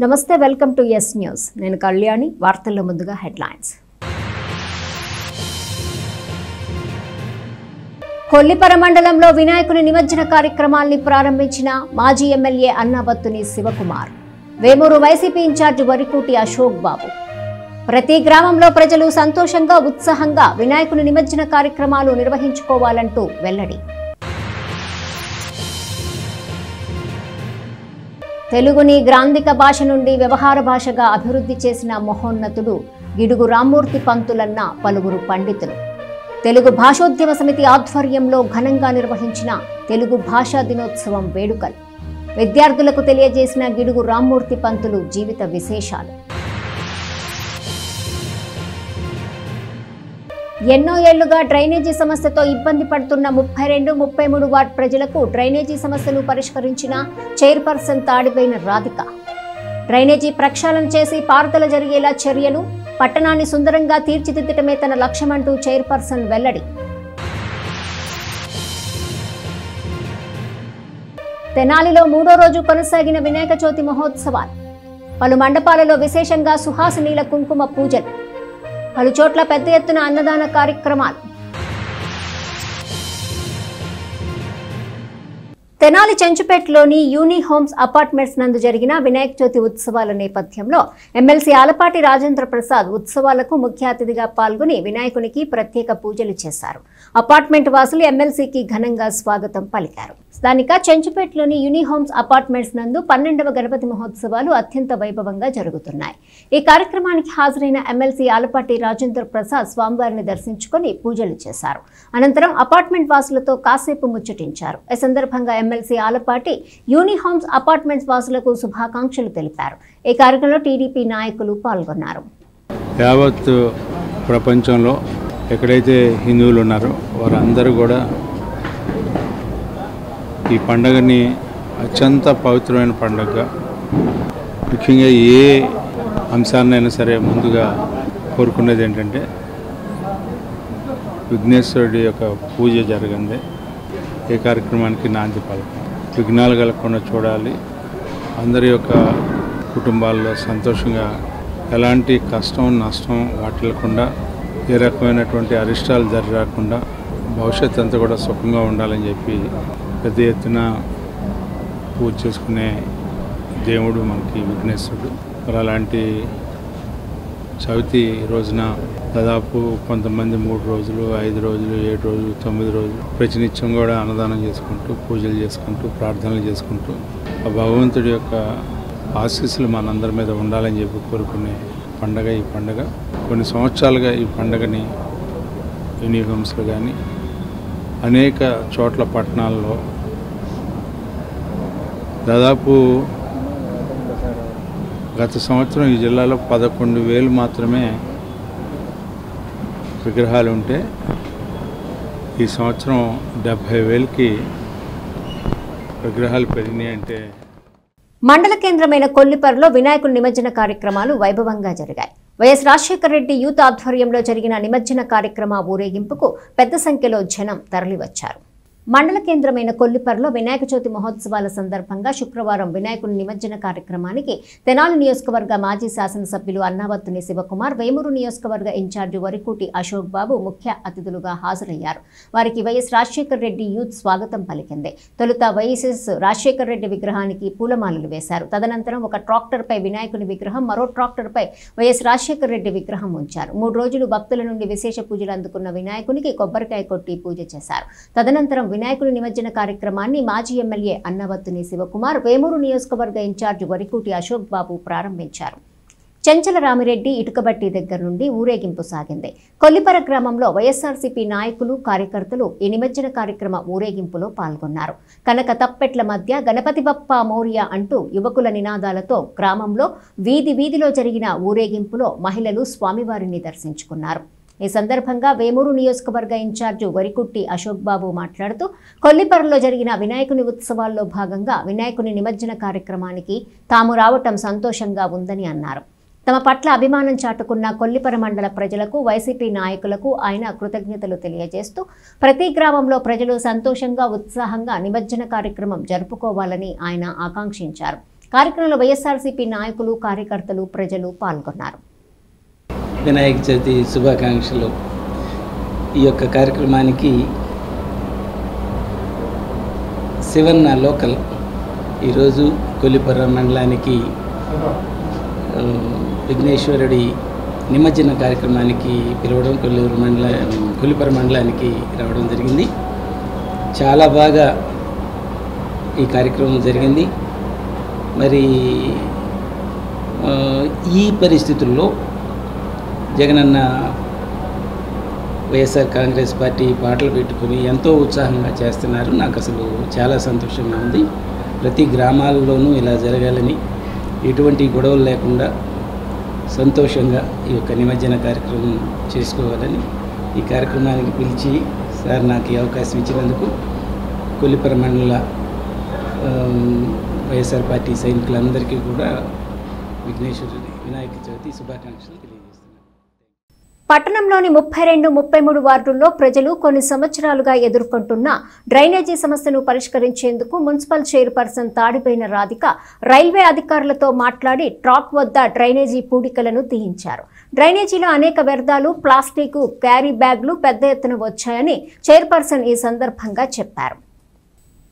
నమస్తే welcome to yes news నేను కళ్యాణి వార్తల్లో ముందుగా హెడ్లైన్స్ కొల్లిపర మండలంలో వినాయకుని నిమజ్జన కార్యక్రమాన్ని ప్రారంభించిన మాజీ ఎమ్మెల్యే అన్నాబత్తుని శివకుమార్ వేమూరు వైసీపీ ఇన్ఛార్జ్ వరికూటి అశోక్ బాబు ప్రతి గ్రామంలో ప్రజలు సంతోషంగా ఉత్సాహంగా వినాయకుని నిమజ్జన కార్యక్రమాలు నిర్వహించుకోవాలంటూ వెల్లడి తెలుగుని గ్రాంధిక భాష నుండి వ్యవహార భాషగా అభివృద్ధి చేసిన మహోన్నతుడు గిడుగు రామ్మూర్తి పంతులన్న పలువురు పండితులు తెలుగు భాషోద్యమ సమితి ఆధ్వర్యంలో ఘనంగా నిర్వహించిన తెలుగు భాషా దినోత్సవం వేడుకలు విద్యార్థులకు తెలియజేసిన గిడుగు రామ్మూర్తి పంతులు జీవిత విశేషాలు ఎన్నో ఏళ్లుగా డ్రైనేజీ సమస్యతో ఇబ్బంది పడుతున్న 32, 33 వార్డ్ ప్రజలకు డ్రైనేజీ సమస్యను పరిష్కరించిన చైర్పర్సన్ తాడిపోయిన రాధిక డ్రైనేజీ ప్రక్షాళన చేసి పారుదల జరిగేలా చర్యలు పట్టణాన్ని సుందరంగా తీర్చిదిద్దటమే తన లక్ష్యమంటూ చైర్పర్సన్ వెల్లడి తెనాలిలో 3వ రోజు కొనసాగిన వినాయక చవితి మహోత్సవాలు పలు మండపాలలో విశేషంగా సుహాసినీల కుంకుమ పూజలు పలు చోట్ల పెద్ద ఎత్తున అన్నదాన కార్యక్రమాలు తెనాలి చెంచుపేటలోని యూని హోమ్స్ అపార్ట్మెంట్స్ నందు జరిగిన వినాయక చవితి ఉత్సవాల నేపథ్యంలో ఎమ్మెల్సీ ఆలపాటి రాజేంద్ర ప్రసాద్ ఉత్సవాలకు ముఖ్య అతిథిగా పాల్గొని వినాయకునికి ప్రత్యేక పూజలు చేశారు. అపార్ట్మెంట్ వాసులు ఎమ్మెల్సీకి ఘనంగా స్వాగతం పలికారు. స్థానిక చెంచుపేటలోని యూని హోమ్స్ అపార్ట్మెంట్స్ నందు 12వ గణపతి మహోత్సవాలు అత్యంత వైభవంగా జరుగుతున్నాయి. ఈ కార్యక్రమానికి హాజరైన ఎమ్మెల్సీ ఆలపాటి రాజేంద్ర ప్రసాద్ స్వామివారిని దర్శించుకొని పూజలు చేశారు. అనంతరం అపార్ట్మెంట్ వాసులతో కాసేపు ముచ్చటించారు. ఈ సందర్భంగా ఎమ్మెల్సీ ఆలపాటి యూని హోమ్స్ అపార్ట్మెంట్స్ వాసులకు శుభాకాంక్షలు తెలిపారు. ఈ కార్యక్రమంలో టీడీపీ నాయకులు పాల్గొన్నారు. యావత్ ప్రపంచంలో ఎక్కడైతే హిందువులు ఉన్నారో వారందరూ కూడా ఈ పండుగని అత్యంత పవిత్రమైన పండుగగా ముఖ్యంగా ఏ అంశాన్నైనా సరే ముందుగా కోరుకునేది ఏంటంటే విఘ్నేశ్వరుడి యొక్క పూజ జరగండి ఏ కార్యక్రమానికి నాంది పలకం విఘ్నాలు కలగకుండా చూడాలి. అందరి యొక్క కుటుంబాల్లో సంతోషంగా ఎలాంటి కష్టం నష్టం వాటిల్లకుండా ఏ రకమైనటువంటి అరిష్టాలు జరగకుండా భవిష్యత్తు అంతా కూడా సుఖంగా ఉండాలని చెప్పి పెద్ద ఎత్తున పూజ చేసుకునే దేవుడు మనకి విఘ్నేశ్వరుడు. మరి అలాంటి చవితి రోజున దాదాపు కొంతమంది 3 రోజులు 5 రోజులు 7 రోజులు 9 రోజులు ప్రతినిత్యం కూడా అన్నదానం చేసుకుంటూ పూజలు చేసుకుంటూ ప్రార్థనలు చేసుకుంటూ ఆ భగవంతుడి యొక్క ఆశీస్సులు మనందరి మీద ఉండాలని చెప్పి కోరుకునే పండగ ఈ పండగ. కొన్ని సంవత్సరాలుగా ఈ పండగని యూనిఫామ్స్లో కానీ అనేక చోట్ల పట్టణాల్లో దాదాపు గత సంవత్సరం ఈ జిల్లాలో 11,000 మాత్రమే విగ్రహాలు ఉంటే ఈ సంవత్సరం 70,000కి విగ్రహాలు పెరిగినాయి. అంటే మండల కేంద్రమైన కొల్లిపరలో వినాయకుడి నిమజ్జన కార్యక్రమాలు వైభవంగా జరిగాయి. వైఎస్ రాజశేఖర రెడ్డి యూత్ ఆధ్వర్యంలో జరిగిన నిమజ్జన కార్యక్రమ ఊరేగింపుకు పెద్ద సంఖ్యలో జనం తరలివచ్చారు. మండల కేంద్రమైన కొల్లిపరలో వినాయక చవితి మహోత్సవాల సందర్భంగా శుక్రవారం వినాయకుని నిమజ్జన కార్యక్రమానికి తెనాలి నియోజకవర్గ మాజీ శాసనసభ్యులు అన్నాబత్తుని శివకుమార్, వేమూరు నియోజకవర్గ ఇన్ఛార్జి వరికూటి అశోక్ బాబు ముఖ్య అతిథులుగా హాజరయ్యారు. వారికి వైఎస్ రాజశేఖర రెడ్డి యూత్ స్వాగతం పలికింది. తొలుత వైఎస్ రాజశేఖర రెడ్డి విగ్రహానికి పూలమాలలు వేశారు. తదనంతరం ఒక ట్రాక్టర్పై వినాయకుని విగ్రహం, మరో ట్రాక్టర్పై వైఎస్ రాజశేఖర రెడ్డి విగ్రహం ఉంచారు. 3 రోజులు భక్తుల నుండి విశేష పూజలు అందుకున్న వినాయకునికి కొబ్బరికాయ కొట్టి పూజ చేశారు. తదనంతరం వినాయకుని నిమజ్జన కార్యక్రమాన్ని మాజీ ఎమ్మెల్యే అన్నాబత్తుని శివకుమార్, వేమూరు నియోజకవర్గ ఇన్ఛార్జ్ వరికూటి అశోక్ బాబు ప్రారంభించారు. చెంచల రామిరెడ్డి ఇటుకబట్టి దగ్గర నుండి ఊరేగింపు సాగింది. కొల్లిపర గ్రామంలో వైఎస్ఆర్సీపీ నాయకులు, కార్యకర్తలు ఈ నిమజ్జన కార్యక్రమ ఊరేగింపులో పాల్గొన్నారు. కనక తప్పెట్ల మధ్య గణపతి బప్ప మౌర్య అంటూ యువకుల నినాదాలతో గ్రామంలో వీధిలో జరిగిన ఊరేగింపులో మహిళలు స్వామివారిని దర్శించుకున్నారు. ఈ సందర్భంగా వేమూరు నియోజకవర్గ ఇన్ఛార్జి వరికుట్టి అశోక్ బాబు మాట్లాడుతూ కొల్లిపరలో జరిగిన వినాయకుని ఉత్సవాల్లో భాగంగా వినాయకుని నిమజ్జన కార్యక్రమానికి తాము రావటం సంతోషంగా ఉందని అన్నారు. తమ పట్ల అభిమానం చాటుకున్న కొల్లిపర మండల ప్రజలకు, వైసీపీ నాయకులకు ఆయన కృతజ్ఞతలు తెలియజేస్తూ ప్రతి గ్రామంలో ప్రజలు సంతోషంగా, ఉత్సాహంగా నిమజ్జన కార్యక్రమం జరుపుకోవాలని ఆయన ఆకాంక్షించారు. కార్యక్రమంలో వైఎస్ఆర్సీపీ నాయకులు, కార్యకర్తలు, ప్రజలు పాల్గొన్నారు. వినాయక చవితి శుభాకాంక్షలు. ఈ యొక్క కార్యక్రమానికి శివన్న లోకల్ ఈరోజు కొల్లిపర మండలానికి విఘ్నేశ్వరుడి నిమజ్జన కార్యక్రమానికి పిలవడం, కొల్లిపర మండలానికి రావడం జరిగింది. చాలా బాగా ఈ కార్యక్రమం జరిగింది. మరి ఈ పరిస్థితుల్లో జగనన్న వైఎస్ఆర్ కాంగ్రెస్ పార్టీ పాటలు పెట్టుకుని ఎంతో ఉత్సాహంగా చేస్తున్నారు. నాకు అసలు చాలా సంతోషంగా ఉంది. ప్రతి గ్రామాల్లోనూ ఇలా జరగాలని, ఎటువంటి గొడవలు లేకుండా సంతోషంగా ఈ యొక్క నిమజ్జన కార్యక్రమం చేసుకోవాలని ఈ కార్యక్రమానికి పిలిచి సార్ నాకు ఈ అవకాశం ఇచ్చినందుకు కొల్లిపర మండల వైఎస్ఆర్ పార్టీ సైనికులందరికీ కూడా విఘ్నేశ్వరుడి వినాయక చవితి శుభాకాంక్షలు తెలియజేస్తున్నాను. పట్టణంలోని 32, 33 వార్డుల్లో ప్రజలు కొన్ని సంవత్సరాలుగా ఎదుర్కొంటున్న డ్రైనేజీ సమస్యను పరిష్కరించేందుకు మున్సిపల్ చైర్పర్సన్ తాడిపోయిన రాధిక రైల్వే అధికారులతో మాట్లాడి ట్రాక్ వద్ద డ్రైనేజీ పూడికలను తీయించారు. డ్రైనేజీలో అనేక వ్యర్థాలు, ప్లాస్టిక్ క్యారీ బ్యాగ్లు పెద్ద ఎత్తున వచ్చాయని చైర్పర్సన్ ఈ సందర్భంగా చెప్పారు.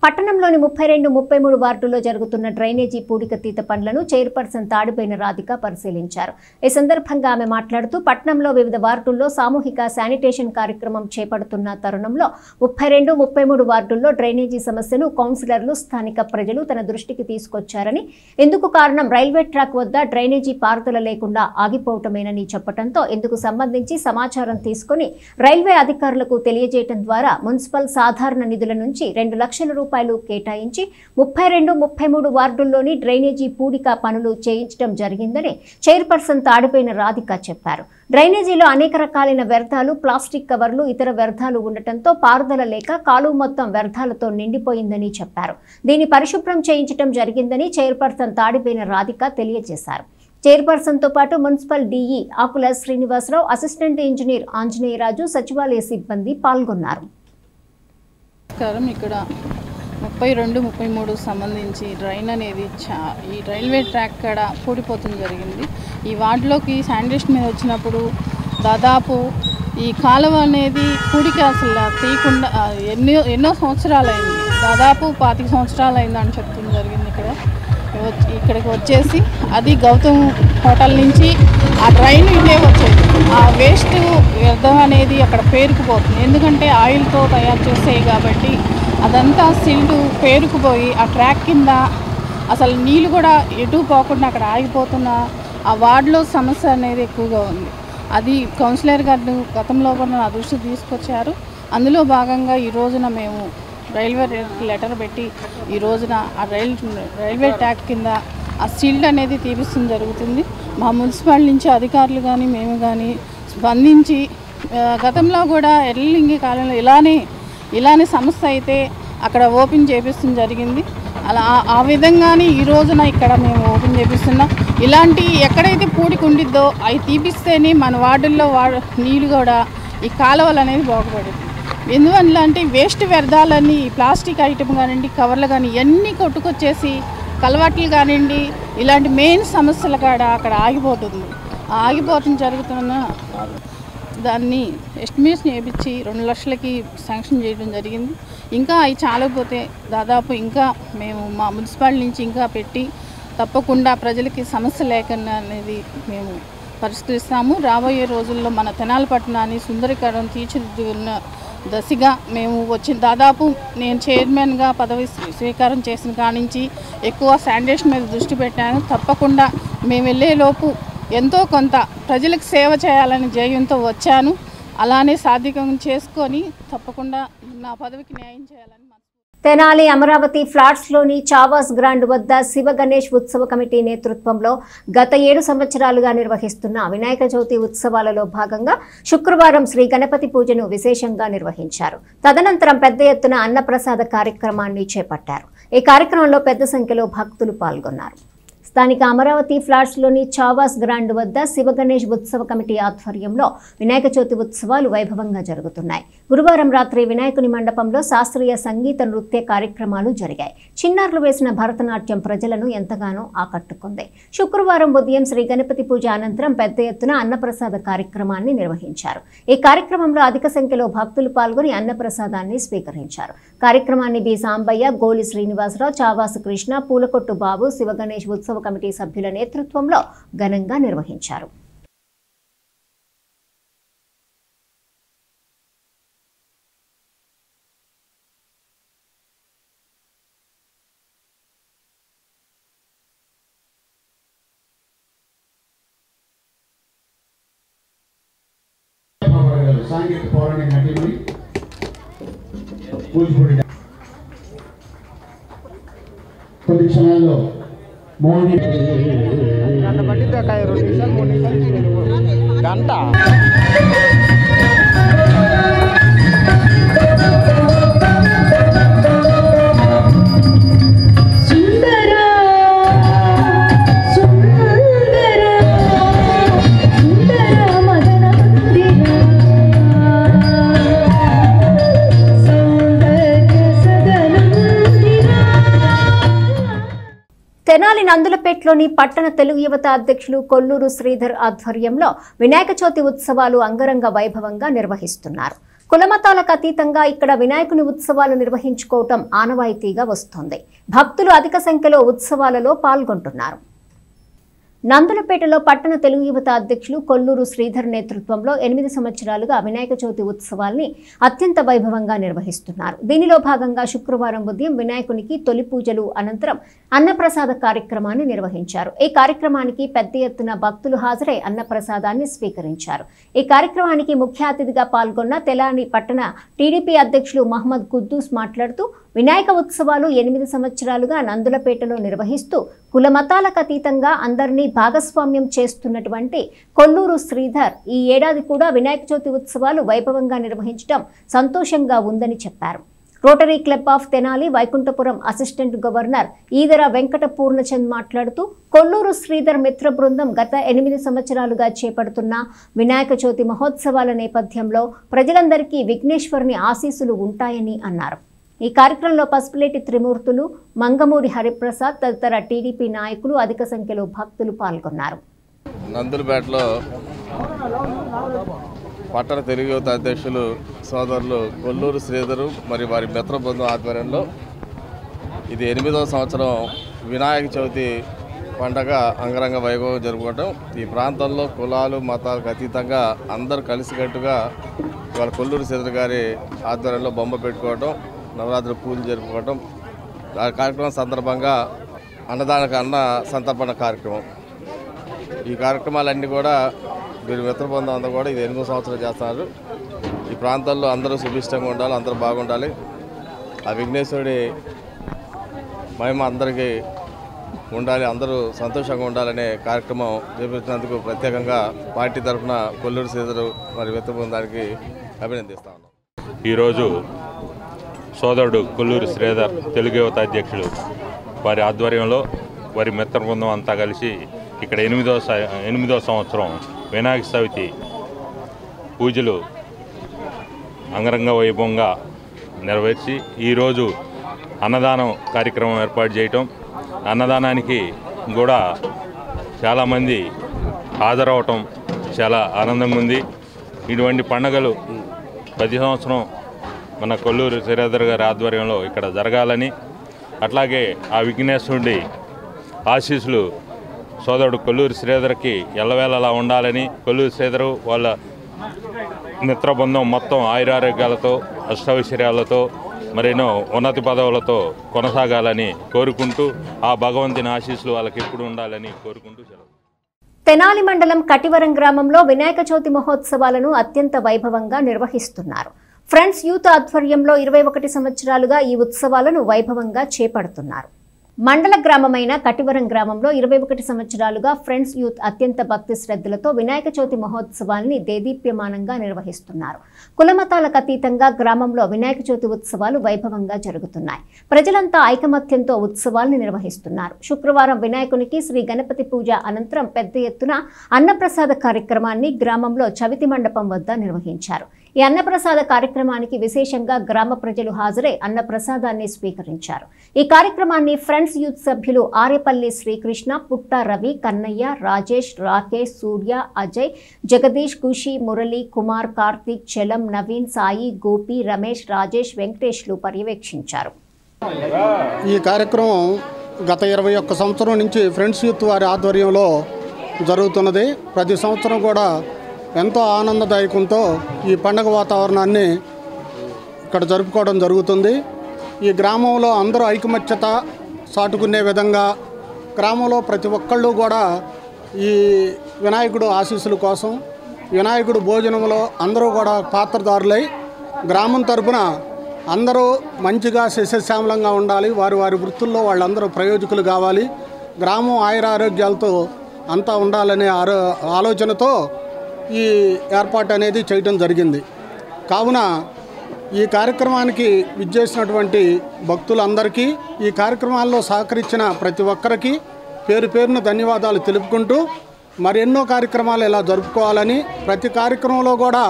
పట్టణంలోని 32, 33 వార్డుల్లో జరుగుతున్న డ్రైనేజీ పూడికతీత పనులను చైర్పర్సన్ తాడిపోయిన రాధిక పరిశీలించారు. ఈ సందర్భంగా ఆమె మాట్లాడుతూ పట్టణంలో వివిధ వార్డుల్లో సామూహిక శానిటేషన్ కార్యక్రమం చేపడుతున్న తరుణంలో 32, 33 వార్డుల్లో డ్రైనేజీ సమస్యను కౌన్సిలర్లు, స్థానిక ప్రజలు తన దృష్టికి తీసుకొచ్చారని, ఇందుకు కారణం రైల్వే ట్రాక్ వద్ద డ్రైనేజీ పారుదల లేకుండా ఆగిపోవటమేనని చెప్పడంతో ఇందుకు సంబంధించి సమాచారం తీసుకుని రైల్వే అధికారులకు తెలియజేయడం ద్వారా మున్సిపల్ సాధారణ నిధుల నుంచి 2 లక్షల రూపాయలు కేటాయించి 32, 33 వార్డుల్లోని డ్రైనేజీ పూడిక పనులు చేయించడం జరిగిందని చైర్పర్సన్ తాడిపోయిన రాధిక చెప్పారు. డ్రైనేజీలో అనేక రకాలైన వ్యర్థాలు, ప్లాస్టిక్ కవర్లు, ఇతర వ్యర్థాలు ఉండటంతో పారుదల లేక కాలువ మొత్తం వ్యర్థాలతో నిండిపోయిందని చెప్పారు. దీన్ని పరిశుభ్రం చేయించడం జరిగిందని చైర్పర్సన్ తాడిపోయిన రాధిక తెలియజేశారు. చైర్పర్సన్తో పాటు మున్సిపల్ డిఈ ఆకుల శ్రీనివాసరావు, అసిస్టెంట్ ఇంజనీర్ ఆంజనేయరాజు, సచివాలయ సిబ్బంది పాల్గొన్నారు. ఇక్కడ 32, 33 సంబంధించి డ్రైన్ అనేది ఈ రైల్వే ట్రాక్ కాడ పూడిపోతుంది జరిగింది. ఈ వార్డులోకి శానిటేషన్ మీద వచ్చినప్పుడు దాదాపు ఈ కాలువ అనేది పూడిక అసలు తీయకుండా ఎన్నో సంవత్సరాలైంది, దాదాపు 25 సంవత్సరాలు అయిందని చెప్తుంది జరిగింది. ఇక్కడికి వచ్చేసి అది గౌతమ్ హోటల్ నుంచి ఆ డ్రైన్ ఇదే వచ్చేది. ఆ వేస్ట్ వ్యర్థం అనేది అక్కడ పేరుకుపోతుంది. ఎందుకంటే ఆయిల్తో తయారు చేసేవి కాబట్టి అదంతా సిల్ట్ పేరుకుపోయి ఆ ట్రాక్ కింద అసలు నీళ్ళు కూడా ఎటు పోకుండా అక్కడ ఆగిపోతున్న ఆ వార్డులో సమస్య అనేది ఎక్కువగా ఉంది. అది కౌన్సిలర్ గారు గతంలో కూడా నా దృష్టికి తీసుకొచ్చారు. అందులో భాగంగా ఈ రోజున మేము రైల్వే లెటర్ పెట్టి ఈ రోజున ఆ రైల్వే ట్రాక్ కింద ఆ సిల్ట్ అనేది తీపిస్తుంది జరుగుతుంది. మా మున్సిపాలిటీ నుంచి అధికారులు కానీ మేము కానీ స్పందించి గతంలో కూడా ఎర్రలింగి కాలంలో ఇలానే సమస్య అయితే అక్కడ ఓపెన్ చేపిస్తుంది జరిగింది. అలా ఆ విధంగానే ఈ రోజున ఇక్కడ మేము ఓపెన్ చేపిస్తున్నాం. ఇలాంటి ఎక్కడైతే పూడికి ఉండిద్దో అవి తీపిస్తేనే మన వార్డుల్లో నీళ్ళు కూడా ఈ కాలువలు అనేది బాగుపడుతుంది. ఎందువల్ల అంటే వేస్ట్ వ్యర్థాలన్నీ ప్లాస్టిక్ ఐటమ్ కానివ్వండి, కవర్లు కానీ ఇవన్నీ కొట్టుకొచ్చేసి కలవాట్లు కానివ్వండి, ఇలాంటి మెయిన్ సమస్యల కాడ అక్కడ ఆగిపోతుంది జరుగుతున్న దాన్ని ఎస్టిమేషన్ వేయించి 2 లక్షలకి శాంక్షన్ చేయడం జరిగింది. ఇంకా అవి చాలకపోతే దాదాపు ఇంకా మేము మా మున్సిపాలిటీ నుంచి ఇంకా పెట్టి తప్పకుండా ప్రజలకి సమస్య లేకుండా అనేది మేము పరిష్కరిస్తాము. రాబోయే రోజుల్లో మన తెనాలి పట్టణాన్ని సుందరీకరణ తీర్చిదిద్దున్న దశగా మేము దాదాపు నేను చైర్మన్గా పదవి స్వీకారం చేసిన కాడి నుంచి ఎక్కువ శానిటేషన్ మీద దృష్టి పెట్టాను. తప్పకుండా మేము వెళ్ళేలోపు ఎంతో కొంత ప్రజలకు సేవ చేయాలని జయంతో వచ్చాను. అలానే సాధికం చేసుకొని తప్పకుండా నా పదవికి న్యాయం చేయాలని. తెనాలి అమరావతి ఫ్లాట్స్లోని చావాస్ గ్రాండ్ వద్ద శివ గణేష్ ఉత్సవ కమిటీ నేతృత్వంలో గత 7 సంవత్సరాలుగా నిర్వహిస్తున్న వినాయక చవితి ఉత్సవాలలో భాగంగా శుక్రవారం శ్రీ గణపతి పూజను విశేషంగా నిర్వహించారు. తదనంతరం పెద్ద ఎత్తున అన్నప్రసాద కార్యక్రమాన్ని చేపట్టారు. ఈ కార్యక్రమంలో పెద్ద సంఖ్యలో భక్తులు పాల్గొన్నారు. స్థానిక అమరావతి ఫ్లాట్స్లోని చావాస్ గ్రాండ్ వద్ద శివగణేష్ ఉత్సవ కమిటీ ఆధ్వర్యంలో వినాయక చవితి ఉత్సవాలు వైభవంగా జరుగుతున్నాయి. గురువారం రాత్రి వినాయకుని మండపంలో శాస్త్రీయ సంగీత నృత్య కార్యక్రమాలు జరిగాయి. చిన్నారులు వేసిన భరతనాట్యం ప్రజలను ఎంతగానో ఆకట్టుకుంది. శుక్రవారం ఉదయం శ్రీ గణపతి పూజ అనంతరం పెద్ద ఎత్తున అన్నప్రసాద కార్యక్రమాన్ని నిర్వహించారు. ఈ కార్యక్రమంలో అధిక సంఖ్యలో భక్తులు పాల్గొని అన్నప్రసాదాన్ని స్వీకరించారు. కార్యక్రమాన్ని బి సాంబయ్య, గోలి శ్రీనివాసరావు, చావాసు కృష్ణ, పూలకొట్టు బాబు, శివగణేష్ ఉత్సవ కమిటీ సభ్యుల నేతృత్వంలో ఘనంగా నిర్వహించారు. సాంఘిక పోరాట నటిమణి కూచిపూడి కొద్ది క్షణాల్లో మోహని గంట తెనాలి నందులపేటలోని పట్టణ తెలుగు యువత అధ్యక్షులు కొల్లూరు శ్రీధర్ ఆధ్వర్యంలో వినాయక చవితి ఉత్సవాలు అంగరంగ వైభవంగా నిర్వహిస్తున్నారు. కులమతాలకు అతీతంగా ఇక్కడ వినాయకుని ఉత్సవాలు నిర్వహించుకోవటం ఆనవాయితీగా వస్తోంది. భక్తులు అధిక సంఖ్యలో ఉత్సవాలలో పాల్గొంటున్నారు. నందులపేటలో పట్టణ తెలుగు యువత అధ్యక్షులు కొల్లూరు శ్రీధర్ నేతృత్వంలో 8 సంవత్సరాలుగా వినాయక చవితి ఉత్సవాల్ని అత్యంత వైభవంగా నిర్వహిస్తున్నారు. దీనిలో భాగంగా శుక్రవారం ఉదయం వినాయకునికి తొలి పూజలు అనంతరం అన్నప్రసాద కార్యక్రమాన్ని నిర్వహించారు. ఈ కార్యక్రమానికి పెద్ద ఎత్తున భక్తులు హాజరై అన్నప్రసాదాన్ని స్వీకరించారు. ఈ కార్యక్రమానికి ముఖ్య అతిథిగా పాల్గొన్న తెనాలి పట్టణ టీడీపీ అధ్యక్షులు మహమ్మద్ కుద్దూస్ మాట్లాడుతూ వినాయక ఉత్సవాలు 8 సంవత్సరాలుగా నందులపేటలో నిర్వహిస్తూ కుల మతాలకు అతీతంగా అందరినీ భాగస్వామ్యం చేస్తున్నటువంటి కొల్లూరు శ్రీధర్ ఈ ఏడాది కూడా వినాయక చవితి ఉత్సవాలు వైభవంగా నిర్వహించడం సంతోషంగా ఉందని చెప్పారు. Rotary club of Tenali Vaikunthapuram assistant governor Eedara Venkata Purnachand మాట్లాడుతూ కొల్లూరు శ్రీధర్ మిత్ర బృందం గత 8 సంవత్సరాలుగా చేపడుతున్న వినాయక చవితి మహోత్సవాల నేపథ్యంలో ప్రజలందరికీ విఘ్నేశ్వరుని ఆశీస్సులు ఉంటాయని అన్నారు. ఈ కార్యక్రమంలో పసుపులేటి త్రిమూర్తులు, మంగమూరి హరిప్రసాద్ తదితర టీడీపీ నాయకులు అధిక సంఖ్యలో భక్తులు పాల్గొన్నారు. నందులపేటలో పట్టణ తెలుగు యువత అధ్యక్షులు సోదరులు కొల్లూరు శ్రీధరు మరియు వారి మిత్ర బృందం ఆధ్వర్యంలో ఇది 8వ సంవత్సరం వినాయక చవితి పండగ అంగరంగ వైభవం జరుపుకోవటం. ఈ ప్రాంతంలో కులాలు మతాలకు అతీతంగా అందరూ కలిసికట్టుగా వాళ్ళ కొల్లూరు శ్రీధర్ గారి ఆధ్వర్యంలో బొమ్మ పెట్టుకోవటం, నవరాత్రి పూజలు జరుపుకోవటం, ఆ కార్యక్రమం సందర్భంగా అన్న సంతర్పణ కార్యక్రమం. ఈ కార్యక్రమాలన్నీ కూడా వీరి మిత్ర బృందం అంతా కూడా ఇది 8వ సంవత్సరం చేస్తున్నారు. ఈ ప్రాంతాల్లో అందరూ సుభిష్టంగా ఉండాలి, అందరూ బాగుండాలి, ఆ విఘ్నేశ్వరుడి మహిమ అందరికీ ఉండాలి, అందరూ సంతోషంగా ఉండాలనే కార్యక్రమం చేపట్టినందుకు ప్రత్యేకంగా పార్టీ తరఫున కొల్లూరు శ్రీధరు మరి మిత్ర బృందానికి అభినందిస్తా ఉన్నాం. ఈరోజు సోదరుడు కొల్లూరు శ్రీధర్ తెలుగు యువత అధ్యక్షులు వారి ఆధ్వర్యంలో వారి మిత్ర బృందం అంతా కలిసి ఇక్కడ 8వ సంవత్సరం వినాయక చవితి పూజలు అంగరంగ వైభవంగా నెరవేర్చి ఈరోజు అన్నదానం కార్యక్రమం ఏర్పాటు చేయటం, అన్నదానానికి కూడా చాలామంది హాజరవటం చాలా ఆనందంగా ఉంది. ఇటువంటి పండుగలు ప్రతి సంవత్సరం మన కొల్లూరు శ్రీధర్ గారి ఆధ్వర్యంలో ఇక్కడ జరగాలని, అట్లాగే ఆ విఘ్నేశ్వరుడి ఆశీస్సులు సోదరుడు కొల్లూరు శ్రీధర్కి ఎల్లవేళలా ఉండాలని, కొల్లూరు శ్రీధరు వాళ్ళ మిత్ర బృందం మొత్తం ఆయురారోగ్యాలతో అష్టైశ్వర్యాలతో మరెన్నో ఉన్నత పదవులతో కొనసాగాలని కోరుకుంటూ ఆ భగవంతుని ఆశీస్సులు వాళ్ళకి ఎప్పుడు ఉండాలని కోరుకుంటూ సెలవు. తెనాలి మండలం కటివరం గ్రామంలో వినాయక చవితి మహోత్సవాలను అత్యంత వైభవంగా నిర్వహిస్తున్నారు. ఫ్రెండ్స్ యూత్ ఆధ్వర్యంలో 21 సంవత్సరాలుగా ఈ ఉత్సవాలను వైభవంగా చేపడుతున్నారు. మండల గ్రామమైన కటివరం గ్రామంలో 21 సంవత్సరాలుగా ఫ్రెండ్స్ యూత్ అత్యంత భక్తి శ్రద్ధలతో వినాయక చవితి మహోత్సవాల్ని దేదీప్యమానంగా నిర్వహిస్తున్నారు. కులమతాలకు అతీతంగా గ్రామంలో వినాయక చవితి ఉత్సవాలు వైభవంగా జరుగుతున్నాయి. ప్రజలంతా ఐకమత్యంతో ఉత్సవాల్ని నిర్వహిస్తున్నారు. శుక్రవారం వినాయకునికి శ్రీ గణపతి పూజ అనంతరం పెద్ద ఎత్తున అన్నప్రసాద కార్యక్రమాన్ని గ్రామంలో చవితి మండపం వద్ద నిర్వహించారు. ఈ అన్నప్రసాద కార్యక్రమానికి విశేషంగా గ్రామ ప్రజలు హాజరై అన్నప్రసాదాన్ని స్వీకరించారు. ఈ కార్యక్రమాన్ని ఫ్రెండ్స్ యూత్ సభ్యులు ఆరేపల్లి శ్రీకృష్ణ, పుట్ట రవి, కన్నయ్య, రాజేష్, రాకేష్, సూర్య, అజయ్, జగదీష్, ఖుషి, మురళి, కుమార్, కార్తీక్, చలం, నవీన్, సాయి, గోపి, రమేష్, రాజేష్, వెంకటేష్లు పర్యవేక్షించారు. ఈ కార్యక్రమం గత 21 సంవత్సరం నుంచి ఫ్రెండ్స్ యూత్ వారి ఆధ్వర్యంలో జరుగుతున్నది. ప్రతి సంవత్సరం కూడా ఎంతో ఆనందదాయకంతో ఈ పండగ వాతావరణాన్ని ఇక్కడ జరుపుకోవడం జరుగుతుంది. ఈ గ్రామంలో అందరూ ఐకమత్యత చాటుకునే విధంగా గ్రామంలో ప్రతి ఒక్కళ్ళు కూడా ఈ వినాయకుడు ఆశీస్సుల కోసం వినాయకుడు భోజనంలో అందరూ కూడా పాత్రదారులై గ్రామం తరపున అందరూ మంచిగా సస్యశ్యామలంగా ఉండాలి, వారి వారి వృత్తుల్లో వాళ్ళందరూ ప్రయోజకులు కావాలి, గ్రామం ఆయురారోగ్యాలతో అంతా ఉండాలనే ఆలోచనతో ఈ ఏర్పాటు అనేది చేయడం జరిగింది. కావున ఈ కార్యక్రమానికి విచ్చేసినటువంటి భక్తులందరికీ, ఈ కార్యక్రమాల్లో సహకరించిన ప్రతి ఒక్కరికి పేరు పేరున ధన్యవాదాలు తెలుపుకుంటూ మరెన్నో కార్యక్రమాలు ఇలా జరుపుకోవాలని, ప్రతి కార్యక్రమంలో కూడా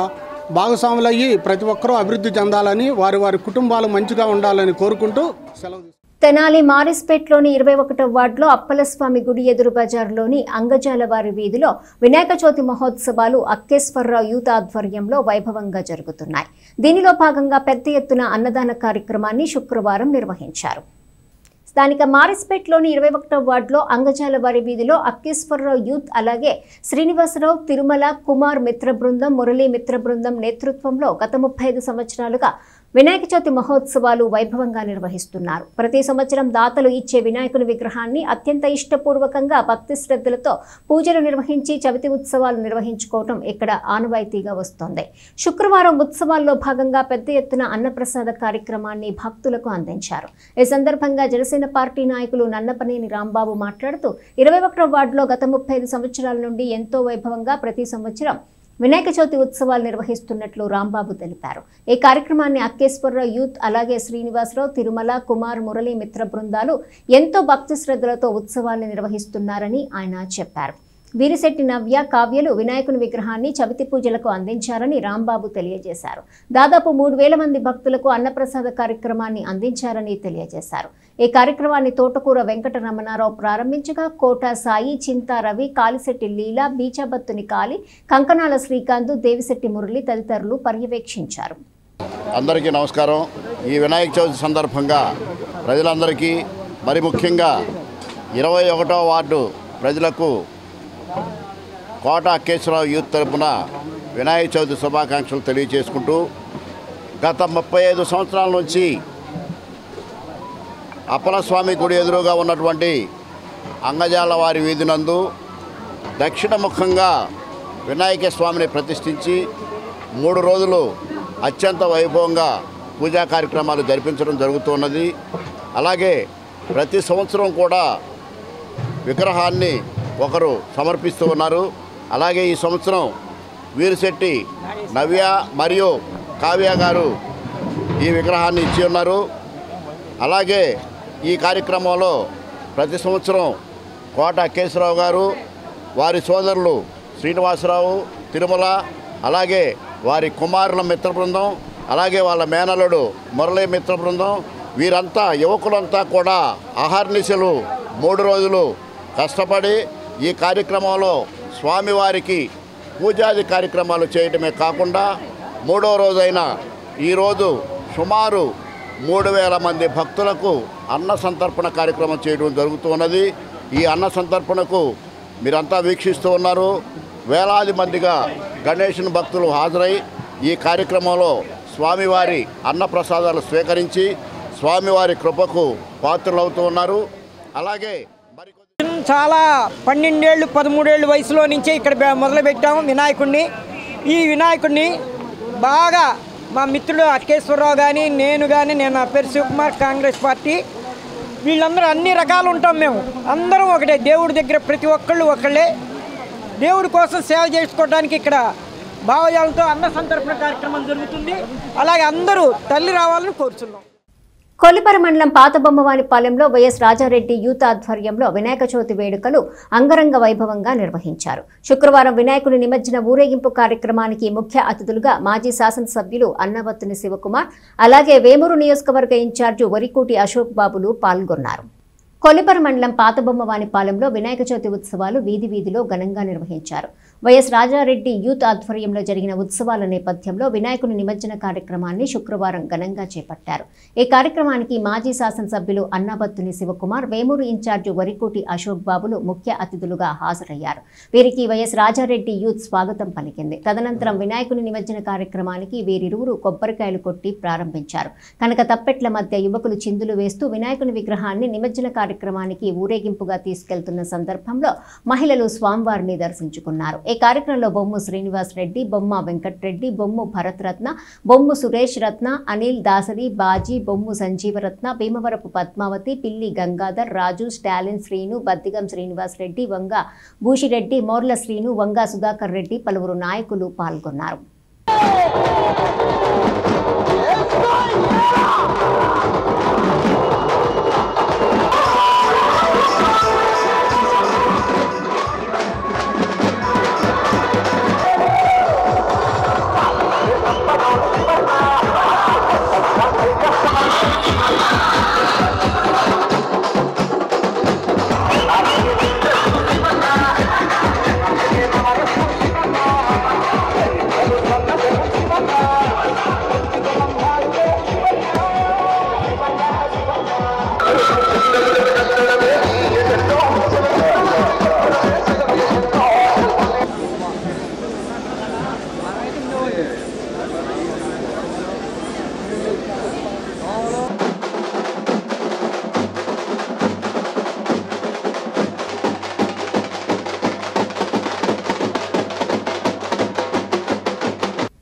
భాగస్వాములయ్యి ప్రతి ఒక్కరూ అభివృద్ధి చెందాలని, వారి వారి కుటుంబాలు మంచిగా ఉండాలని కోరుకుంటూ సెలవు. తెనాలి మారిస్పేట్లోని 21వ వార్డులో అప్పలస్వామి గుడి ఎదురు బజార్లోని అంగజాలవారి వీధిలో వినాయక చవితి మహోత్సవాలు అక్కేశ్వరరావు యూత్ ఆధ్వర్యంలో వైభవంగా జరుగుతున్నాయి. దీనిలో భాగంగా పెద్ద ఎత్తున అన్నదాన కార్యక్రమాన్ని శుక్రవారం నిర్వహించారు. స్థానిక మారిస్పేట్లోని 21వ వార్డులో అంగజాలవారి వీధిలో అక్కేశ్వరరావు యూత్, అలాగే శ్రీనివాసరావు, తిరుమల, కుమార్ మిత్ర బృందం, మురళీ మిత్ర బృందం నేతృత్వంలో గత 35 సంవత్సరాలుగా వినాయక చవితి మహోత్సవాలు వైభవంగా నిర్వహిస్తున్నారు. ప్రతి సంవత్సరం దాతలు ఇచ్చే వినాయకుని విగ్రహాన్ని అత్యంత ఇష్టపూర్వకంగా భక్తి శ్రద్ధలతో పూజలు నిర్వహించి చవితి ఉత్సవాలు నిర్వహించుకోవడం ఇక్కడ ఆనవాయితీగా వస్తోంది. శుక్రవారం ఉత్సవాల్లో భాగంగా పెద్ద ఎత్తున అన్నప్రసాద కార్యక్రమాన్ని భక్తులకు అందించారు. ఈ సందర్భంగా జనసేన పార్టీ నాయకులు నన్నపనేని రాంబాబు మాట్లాడుతూ 21వ వార్డులో గత 35 సంవత్సరాల నుండి ఎంతో వైభవంగా ప్రతి సంవత్సరం వినాయక చవితి ఉత్సవాలు నిర్వహిస్తున్నట్లు రాంబాబు తెలిపారు. ఈ కార్యక్రమాన్ని అక్కేశ్వరరావు యూత్, అలాగే శ్రీనివాసరావు, తిరుమల, కుమార్, మురళీ మిత్ర బృందాలు ఎంతో భక్తి శ్రద్ధలతో ఉత్సవాలను నిర్వహిస్తున్నారని ఆయన చెప్పారు. వీరిశెట్టి నవ్య, కావ్యలు వినాయకుని విగ్రహాన్ని చవితి పూజలకు అందించారని రాంబాబు తెలియజేశారు. దాదాపు 3000 మంది భక్తులకు అన్నప్రసాద కార్యక్రమాన్ని అందించారని తెలియజేశారు. ఈ కార్యక్రమాన్ని తోటకూర వెంకట రమణారావు ప్రారంభించగా కోట సాయి, చింతా రవి, కాలిశెట్టి లీలా, బీచాబత్తుని కాలి, కంకణాల శ్రీకాంత్, దేవిశెట్టి మురళి తదితరులు పర్యవేక్షించారు. అందరికీ నమస్కారం. ఈ వినాయక చవితి సందర్భంగా ప్రజలందరికీ, మరి ముఖ్యంగా 21వ వార్డు ప్రజలకు కోట అక్కేశ్వరరావు యూత్ తరపున వినాయక చవితి శుభాకాంక్షలు తెలియజేసుకుంటూ, గత 35 సంవత్సరాల నుంచి అప్పలస్వామి గుడి ఎదురుగా ఉన్నటువంటి అంగజాలవారి వీధి నందు దక్షిణముఖంగా వినాయక స్వామిని ప్రతిష్ఠించి 3 రోజులు అత్యంత వైభవంగా పూజా కార్యక్రమాలు జరిపించడం జరుగుతున్నది. అలాగే ప్రతి సంవత్సరం కూడా విగ్రహాన్ని ఒకరు సమర్పిస్తూ ఉన్నారు. అలాగే ఈ సంవత్సరం వీరిశెట్టి నవ్య మరియు కావ్య గారు ఈ విగ్రహాన్ని ఇచ్చి ఉన్నారు. అలాగే ఈ కార్యక్రమంలో ప్రతి సంవత్సరం కోట అక్కేశ్వరరావు గారు, వారి సోదరులు శ్రీనివాసరావు, తిరుమల, అలాగే వారి కుమారుల మిత్ర బృందం, అలాగే వాళ్ళ మేనలుడు మురళీ మిత్ర బృందం, వీరంతా యువకులంతా కూడా అహర్నిశలు 3 రోజులు కష్టపడి ఈ కార్యక్రమంలో స్వామివారికి పూజాది కార్యక్రమాలు చేయడమే కాకుండా 3వ రోజైన ఈరోజు సుమారు 3000 మంది భక్తులకు అన్న సంతర్పణ కార్యక్రమం చేయడం జరుగుతున్నది. ఈ అన్న సంతర్పణకు మీరంతా వీక్షిస్తూ ఉన్నారు. వేలాది మందిగా గణేశుని భక్తులు హాజరై ఈ కార్యక్రమంలో స్వామివారి అన్నప్రసాదాలు స్వీకరించి స్వామివారి కృపకు పాత్రలవుతూ ఉన్నారు. అలాగే చాలా 12 ఏళ్ళు 13 ఏళ్ళు వయసులో నుంచే ఇక్కడ మొదలుపెట్టాము వినాయకుడిని. ఈ వినాయకుడిని బాగా మా మిత్రుడు అక్కేశ్వరరావు కానీ, నేను నా పేరు శివకుమార్, కాంగ్రెస్ పార్టీ. వీళ్ళందరూ అన్ని రకాలు ఉంటాం. మేము అందరం ఒకటే, దేవుడి దగ్గర ప్రతి ఒక్కళ్ళు ఒకళ్ళే. దేవుడి కోసం సేవ చేసుకోవడానికి ఇక్కడ భావజాలంతో అన్న సంతర్పణ కార్యక్రమం జరుగుతుంది. అలాగే అందరూ తల్లి రావాలని కోరుతున్నాం. కొల్లిపర మండలం పాతబొమ్మవానిపాలెంలో వైఎస్ రాజారెడ్డి యూత్ ఆధ్వర్యంలో వినాయక చవితి వేడుకలు అంగరంగ వైభవంగా నిర్వహించారు. శుక్రవారం వినాయకుని నిమజ్జన ఊరేగింపు కార్యక్రమానికి ముఖ్య అతిథులుగా మాజీ శాసనసభ్యులు అన్నవత్తుని శివకుమార్, అలాగే వేమూరు నియోజకవర్గ ఇన్ఛార్జి వరికోటి అశోక్ బాబులు పాల్గొన్నారు. కొల్లిపర మండలం పాతబొమ్మవానిపాలెంలో వినాయక చవితి ఉత్సవాలు వీధి వీధిలో ఘనంగా నిర్వహించారు. వైఎస్ రాజారెడ్డి యూత్ ఆధ్వర్యంలో జరిగిన ఉత్సవాల నేపథ్యంలో వినాయకుని నిమజ్జన కార్యక్రమాన్ని శుక్రవారం ఘనంగా చేపట్టారు. ఈ కార్యక్రమానికి మాజీ శాసనసభ్యులు అన్నబత్తుని శివకుమార్, వేమూరు ఇన్ఛార్జి వరికోటి అశోక్ బాబులు ముఖ్య అతిథులుగా హాజరయ్యారు. వీరికి వైఎస్ రాజారెడ్డి యూత్ స్వాగతం పలికింది. తదనంతరం వినాయకుని నిమజ్జన కార్యక్రమానికి వీరిరువురు కొబ్బరికాయలు కొట్టి ప్రారంభించారు. కనుక తప్పెట్ల మధ్య యువకులు చిందులు వేస్తూ వినాయకుని విగ్రహాన్ని నిమజ్జన కార్యక్రమానికి ఊరేగింపుగా తీసుకెళ్తున్న సందర్భంలో మహిళలు స్వామివారిని దర్శించుకున్నారు. ఈ కార్యక్రమంలో బొమ్ము శ్రీనివాస్ రెడ్డి, బొమ్మ వెంకట్రెడ్డి, బొమ్ము భరతరత్న, బొమ్ము సురేష్ రత్న, అనిల్ దాసరి, బాజీ, బొమ్ము సంజీవరత్న, భీమవరపు పద్మావతి, పిల్లి గంగాధర్, రాజు, స్టాలిన్, శ్రీను, బద్దిగం శ్రీనివాస్ రెడ్డి, వంగ భూషిరెడ్డి, మోర్ల శ్రీను, వంగ సుధాకర్ రెడ్డి, పలువురు నాయకులు పాల్గొన్నారు.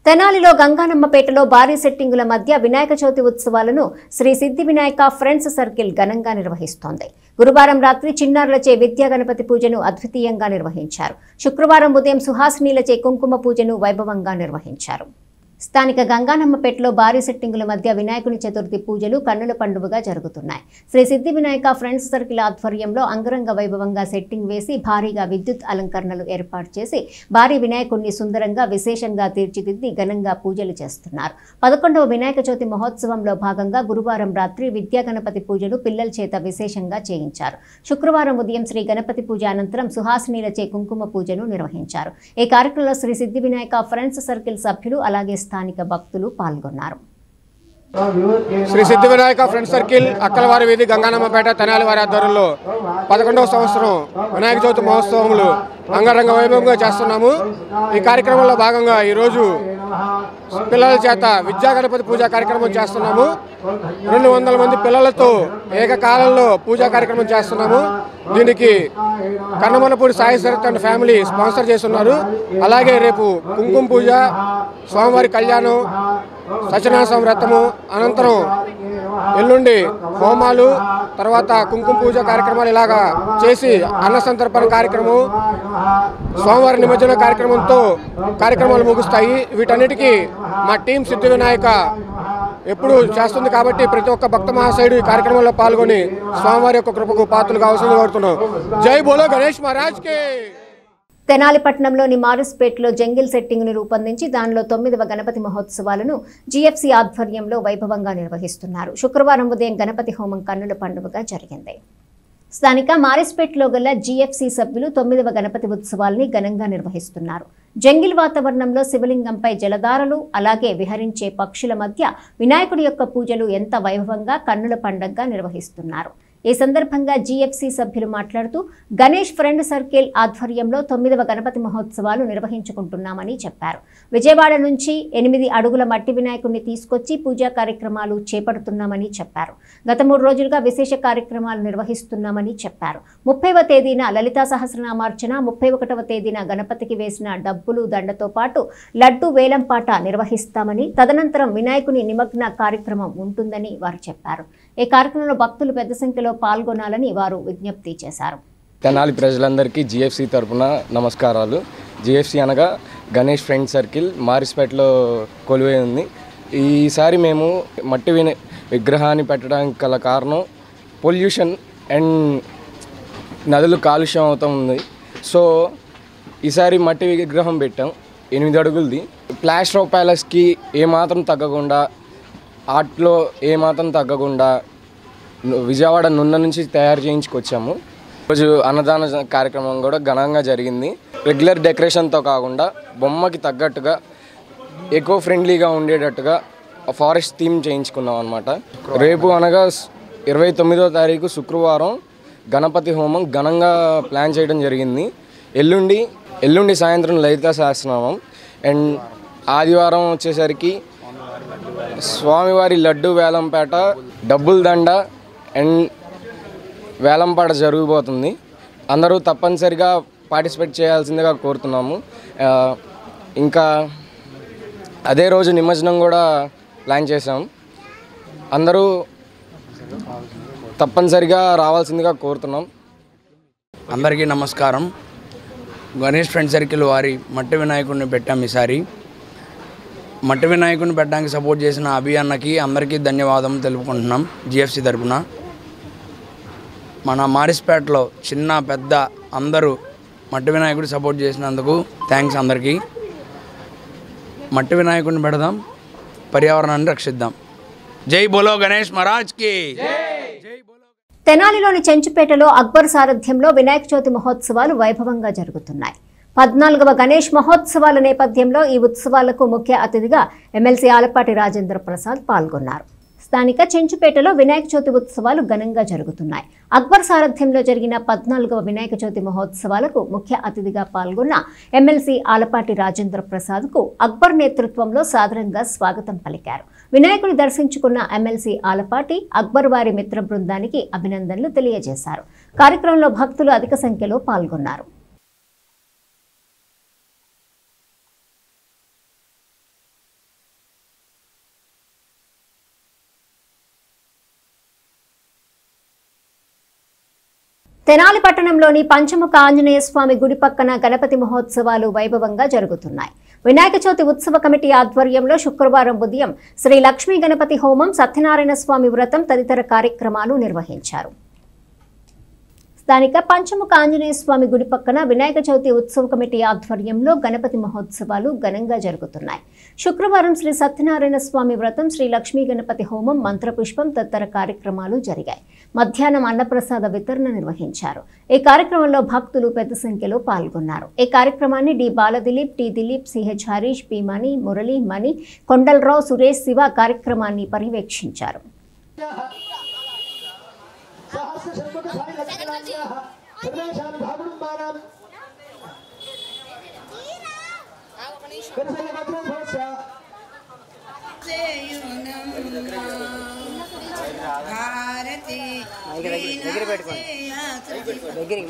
తెనాలిలో గంగానమ్మపేటలో భారీ సెట్టింగుల మధ్య వినాయక చవితి ఉత్సవాలను శ్రీ సిద్ధి వినాయక ఫ్రెండ్స్ సర్కిల్ ఘనంగా నిర్వహిస్తోంది. గురువారం రాత్రి చిన్నారులచే విద్యా గణపతి పూజను అద్వితీయంగా నిర్వహించారు. శుక్రవారం ఉదయం సుహాసినీలచే కుంకుమ పూజను వైభవంగా నిర్వహించారు. స్థానిక గంగానమ్మపేటలో భారీ సెట్టింగుల మధ్య వినాయకుని చతుర్థి పూజలు కన్నుల పండుగగా జరుగుతున్నాయి. శ్రీ సిద్ధి వినాయక ఫ్రెండ్స్ సర్కిల్ ఆధ్వర్యంలో అంగరంగ వైభవంగా సెట్టింగ్ వేసి భారీగా విద్యుత్ అలంకరణలు ఏర్పాటు చేసి భారీ వినాయకుడిని సుందరంగా విశేషంగా తీర్చిదిద్ది ఘనంగా పూజలు చేస్తున్నారు. 11వ వినాయక చవితి మహోత్సవంలో భాగంగా గురువారం రాత్రి విద్యా గణపతి పూజను పిల్లల చేత విశేషంగా చేయించారు. శుక్రవారం ఉదయం శ్రీ గణపతి పూజ అనంతరం సుహాసినీలచే కుంకుమ పూజను నిర్వహించారు. ఈ కార్యక్రమంలో శ్రీ సిద్ధి వినాయక ఫ్రెండ్స్ సర్కిల్ సభ్యులు అలాగే స్థానిక భక్తులు పాల్గొన్నారు. శ్రీ సిద్ధి వినాయక ఫ్రెండ్స్ సర్కిల్ అక్కలవారి వీధి గంగానమ్మపేట తెనాలి వారి ఆధ్వర్యంలో 11వ సంవత్సరం వినాయక చవితి మహోత్సవములు అంగరంగ వైభవంగా చేస్తున్నాము. ఈ కార్యక్రమంలో భాగంగా ఈరోజు పిల్లల చేత విద్యా గణపతి పూజా కార్యక్రమం చేస్తున్నాము. 200 మంది పిల్లలతో ఏకకాలంలో పూజా కార్యక్రమం చేస్తున్నాము. దీనికి Kannamanapudi Sai Sarath and family sponsor చేస్తున్నారు. అలాగే రేపు కుంకుమ పూజ, స్వామివారి కళ్యాణం, సత్యనారాయణ వ్రతము, అనంతరం ఎల్లుండి హోమాలు, తర్వాత కుంకుమ పూజ కార్యక్రమాలు ఇలాగా చేసి అన్న సంతర్పణ కార్యక్రమం, స్వామివారి నిమజ్జన కార్యక్రమంతో కార్యక్రమాలు ముగుస్తాయి. వీటన్నిటికీ మా టీం సిద్ధి వినాయక ఎప్పుడు చేస్తుంది కాబట్టి ప్రతి ఒక్క భక్త మహాశయుడు ఈ కార్యక్రమంలో పాల్గొని స్వామివారి యొక్క కృపకు పాత్రలు కావాల్సింది కోరుతున్నాం. జై బోలో గణేష్ మహారాజ్ కే. తెనాలి పట్టణంలోని మారుస్పేటలో జంగిల్ సెట్టింగ్ను రూపొందించి దానిలో 9వ గణపతి మహోత్సవాలను జీఎఫ్సీ ఆధ్వర్యంలో వైభవంగా నిర్వహిస్తున్నారు. శుక్రవారం ఉదయం గణపతి హోమం కన్నుల పండుగగా జరిగింది. స్థానిక మారిస్పేటలో గల జీఎఫ్సీ సభ్యులు 9వ గణపతి ఉత్సవాల్ని ఘనంగా నిర్వహిస్తున్నారు. జంగిల్ వాతావరణంలో శివలింగంపై జలధారలు, అలాగే విహరించే పక్షుల మధ్య వినాయకుడి యొక్క పూజలు ఎంత వైభవంగా కన్నుల పండుగగా నిర్వహిస్తున్నారు. ఈ సందర్భంగా జీఎఫ్సీ సభ్యులు మాట్లాడుతూ గణేష్ ఫ్రెండ్ సర్కిల్ ఆధ్వర్యంలో 9వ గణపతి మహోత్సవాలు నిర్వహించుకుంటున్నామని చెప్పారు. విజయవాడ నుంచి 8 అడుగుల మట్టి వినాయకుడిని తీసుకొచ్చి పూజా కార్యక్రమాలు చేపడుతున్నామని చెప్పారు. గత 3 రోజులుగా విశేష కార్యక్రమాలు నిర్వహిస్తున్నామని చెప్పారు. 30వ తేదీన లలితా సహస్రనామార్చన, 31వ తేదీన గణపతికి వేసిన డబ్బులు దండతో పాటు లడ్డు వేలంపాట నిర్వహిస్తామని, తదనంతరం వినాయకుని నిమగ్న కార్యక్రమం ఉంటుందని వారు చెప్పారు. ఈ కార్యక్రమంలో భక్తులు పెద్ద సంఖ్యలో పాల్గొనాలని వారు విజ్ఞప్తి చేశారు. తెనాలి ప్రజలందరికీ జిఎఫ్సి తరపున నమస్కారాలు. జిఎఫ్సి అనగా గణేష్ ఫ్రెండ్ సర్కిల్ మారిస్పేటలో కొలువై ఉంది. ఈసారి మేము మట్టి విగ్రహాన్ని పెట్టడానికి గల కారణం పొల్యూషన్ అండ్ నదులు కాలుష్యం అవుతూ ఉంది. సో ఈసారి మట్టి విగ్రహం పెట్టాం 8 అడుగులది. ప్లాస్టర్ ఆఫ్ ప్యాలెస్కి ఏమాత్రం తగ్గకుండా, ఆర్ట్లో ఏమాత్రం తగ్గకుండా విజయవాడ నున్న నుంచి తయారు చేయించుకొచ్చాము. రోజు అన్నదాన కార్యక్రమం కూడా ఘనంగా జరిగింది. రెగ్యులర్ డెకరేషన్తో కాకుండా బొమ్మకి తగ్గట్టుగా ఎకో ఫ్రెండ్లీగా ఉండేటట్టుగా ఫారెస్ట్ థీమ్ చేయించుకున్నాం అన్నమాట. రేపు అనగా 29వ తారీఖు శుక్రవారం గణపతి హోమం ఘనంగా ప్లాన్ చేయడం జరిగింది. ఎల్లుండి సాయంత్రం లలిత సహస్రనామం అండ్ ఆదివారం వచ్చేసరికి స్వామివారి లడ్డు వేలంపేట, డబ్బుల దండ అండ్ వేలంపాట జరగబోతుంది. అందరూ తప్పనిసరిగా పార్టిసిపేట్ చేయాల్సిందిగా కోరుతున్నాము. ఇంకా అదే రోజు నిమజ్జనం కూడా ప్లాన్ చేసాం. అందరూ తప్పనిసరిగా రావాల్సిందిగా కోరుతున్నాం. అందరికీ నమస్కారం. గణేష్ ఫ్రెండ్ సర్కిల్ వారి మట్టి వినాయకుడిని పెట్టాం. ఈసారి మట్టి వినాయకుడిని పెట్టడానికి సపోర్ట్ చేసిన అభి అన్నకి అందరికీ ధన్యవాదం తెలుపుకుంటున్నాం జిఎఫ్సి తరపున. మన మారిస్పేటలో చిన్న పెద్ద అందరూ మట్టి వినాయకుడి సపోర్ట్ చేసినందుకు థ్యాంక్స్ అందరికీ. మట్టి వినాయకుడిని పెడదాం, పర్యావరణాన్ని రక్షిద్దాం. జై బోలో గణేష్ మహారాజ్కి. తెనాలిలోని చెంచుపేటలో అక్బర్ సారథ్యంలో వినాయక చవితి మహోత్సవాలు వైభవంగా జరుగుతున్నాయి. 14వ గణేష్ మహోత్సవాల నేపథ్యంలో ఈ ఉత్సవాలకు ముఖ్య అతిథిగా ఎమ్మెల్సీ ఆలపాటి రాజేంద్ర ప్రసాద్ పాల్గొన్నారు. స్థానిక చెంచుపేటలో వినాయక చవితి ఉత్సవాలు ఘనంగా జరుగుతున్నాయి. అక్బర్ సారథ్యంలో జరిగిన 14వ వినాయక చవితి మహోత్సవాలకు ముఖ్య అతిథిగా పాల్గొన్న ఎమ్మెల్సీ ఆలపాటి రాజేంద్ర ప్రసాద్ కు అక్బర్ నేతృత్వంలో సాదరంగా స్వాగతం పలికారు. వినాయకుని దర్శించుకున్న ఎమ్మెల్సీ ఆలపాటి అక్బర్ వారి మిత్ర బృందానికి అభినందనలు తెలియజేశారు. కార్యక్రమంలో భక్తులు అధిక సంఖ్యలో పాల్గొన్నారు. తెనాలి పట్టణంలోని పంచముఖ ఆంజనేయ స్వామి గుడి పక్కన గణపతి మహోత్సవాలు వైభవంగా జరుగుతున్నాయి. వినాయక చవితి ఉత్సవ కమిటీ ఆధ్వర్యంలో శుక్రవారం ఉదయం శ్రీ లక్ష్మీ గణపతి హోమం, సత్యనారాయణ స్వామి వ్రతం తదితర కార్యక్రమాలు నిర్వహించారు. స్థానిక పంచముఖ ఆంజనేయ స్వామి గుడి పక్కన వినాయక చవితి ఉత్సవ కమిటీ ఆధ్వర్యంలో గణపతి మహోత్సవాలు ఘనంగా జరుగుతున్నాయి. శుక్రవారం శ్రీ సత్యనారాయణ స్వామి వ్రతం, శ్రీ లక్ష్మీ గణపతి హోమం, మంత్రపుష్పం తదితర కార్యక్రమాలు జరిగాయి. మధ్యాహ్నం అన్నప్రసాద వితరణ నిర్వహించారు. ఈ కార్యక్రమంలో భక్తులు పెద్ద సంఖ్యలో పాల్గొన్నారు. ఈ కార్యక్రమాన్ని D Baladilip, T Dilip, CH Harish, P Mani, Murali, Mani, Kondalarao, Suresh, Siva కార్యక్రమాన్ని పర్యవేక్షించారు.